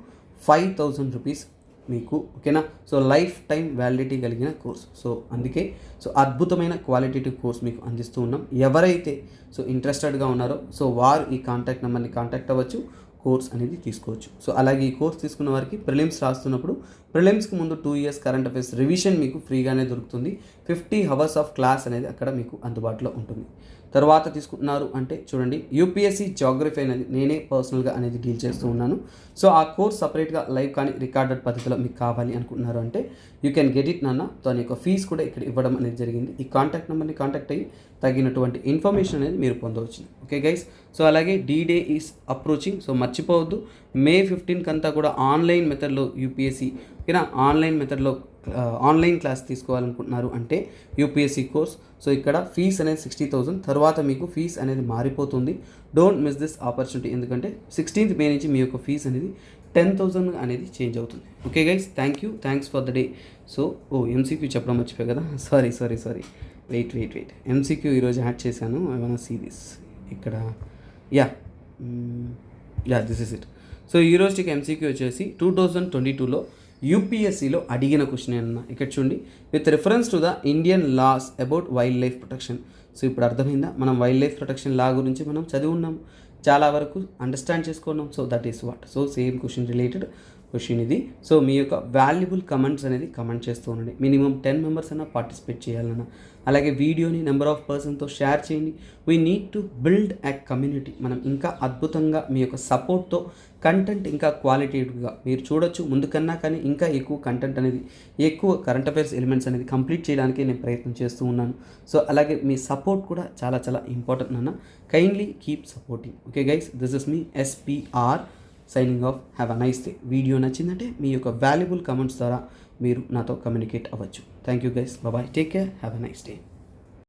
5,000 రూపీస్ మీకు. ఓకేనా, సో లైఫ్ టైం వ్యాలిడిటీ కలిగిన కోర్స్. సో అందుకే సో అద్భుతమైన క్వాలిటేటివ్ కోర్స్ మీకు అందిస్తూ ఉన్నాం. ఎవరైతే సో ఇంట్రెస్టెడ్గా ఉన్నారో సో వారు ఈ కాంటాక్ట్ నెంబర్ని కాంటాక్ట్ అవ్వచ్చు, కోర్స్ అనేది తీసుకోవచ్చు. సో అలాగే ఈ కోర్స్ తీసుకున్న వారికి ప్రిలిమ్స్ రాస్తున్నప్పుడు ప్రిలిమ్స్కి ముందు 2 years కరెంట్ అఫైర్స్ రివిజన్ మీకు ఫ్రీగానే దొరుకుతుంది. 50 hours ఆఫ్ క్లాస్ అనేది అక్కడ మీకు అందుబాటులో ఉంటుంది. తర్వాత తీసుకుంటున్నారు అంటే చూడండి, UPSC జాగ్రఫీ అనేది నేనే పర్సనల్గా అనేది డీల్ చేస్తూ ఉన్నాను. సో ఆ కోర్స్ సపరేట్గా లైవ్ కానీ రికార్డెడ్ పద్ధతిలో మీకు కావాలి అనుకుంటున్నారు అంటే యూ కెన్ గెట్ ఇట్ నాన్న. దాని యొక్క ఫీజు కూడా ఇక్కడ ఇవ్వడం అనేది జరిగింది. ఈ కాంటాక్ట్ నెంబర్ని కాంటాక్ట్ అయ్యి తగినటువంటి ఇన్ఫర్మేషన్ అనేది మీరు పొందవచ్చు. ఓకే గైస్, సో అలాగే D-Day ఈస్ అప్రోచింగ్. సో మర్చిపోవద్దు, May 15 అంతా కూడా ఆన్లైన్ మెథడ్లో UPSC ఓకేనా, ఆన్లైన్ మెథడ్లో ఆన్లైన్ క్లాస్ తీసుకోవాలనుకుంటున్నారు అంటే UPSC కోర్స్. సో ఇక్కడ ఫీజ్ అనేది 60,000. తర్వాత మీకు ఫీజ్ అనేది మారిపోతుంది. Don't miss this opportunity. ఎందుకంటే 16th May నుంచి మీ యొక్క ఫీజ్ అనేది 10,000 అనేది చేంజ్ అవుతుంది. Okay guys, thanks for the day. So MCQ చెప్పడం మర్చిపోయి కదా, సారీ వెయిట్ MCQ ఈరోజు యాడ్ చేశాను. ఐ వాంట్ సీ దిస్ ఇక్కడ. This is it. సో ఈరోజు MCQ వచ్చేసి 2022లో UPSCలో అడిగిన క్వశ్చన్ అన్న. ఇక్కడ చూడండి, with reference to the Indian loss about wild life protection. So ఇప్పుడు అర్థమైందా, మనం వైల్డ్ లైఫ్ ప్రొటెక్షన్ లా గురించి మనం చదివి ఉన్నాం, చాలా వరకు అండర్స్టాండ్ చేసుకున్నాం. So that is what. So same question related question ఇది. సో మీ యొక్క వాల్యుబుల్ కమెంట్స్ అనేది కమెంట్ చేస్తూ ఉండండి. మినిమం 10 members అయినా పార్టిసిపేట్ చేయాలన్నా. అలాగే వీడియోని నెంబర్ ఆఫ్ పర్సన్తో షేర్ చేయండి. We need to build a community. మనం ఇంకా అద్భుతంగా మీ యొక్క సపోర్ట్తో కంటెంట్ ఇంకా క్వాలిటేటివ్గా మీరు చూడొచ్చు. ముందుకన్నా కానీ ఇంకా ఎక్కువ కంటెంట్ అనేది, ఎక్కువ కరెంట్ అఫైర్స్ ఎలిమెంట్స్ అనేది కంప్లీట్ చేయడానికి నేను ప్రయత్నం చేస్తూ ఉన్నాను. సో అలాగే మీ సపోర్ట్ కూడా చాలా చాలా ఇంపార్టెంట్ అన్న. Kindly keep supporting. Okay guys, this is me SPR signing off. Have a nice day. Video నచ్చిందంటే మీ యొక్క వాల్యుబుల్ కమెంట్స్ ద్వారా మీరు నాతో కమ్యూనికేట్ అవ్వచ్చు. Thank you guys, bye, take care, have a nice day.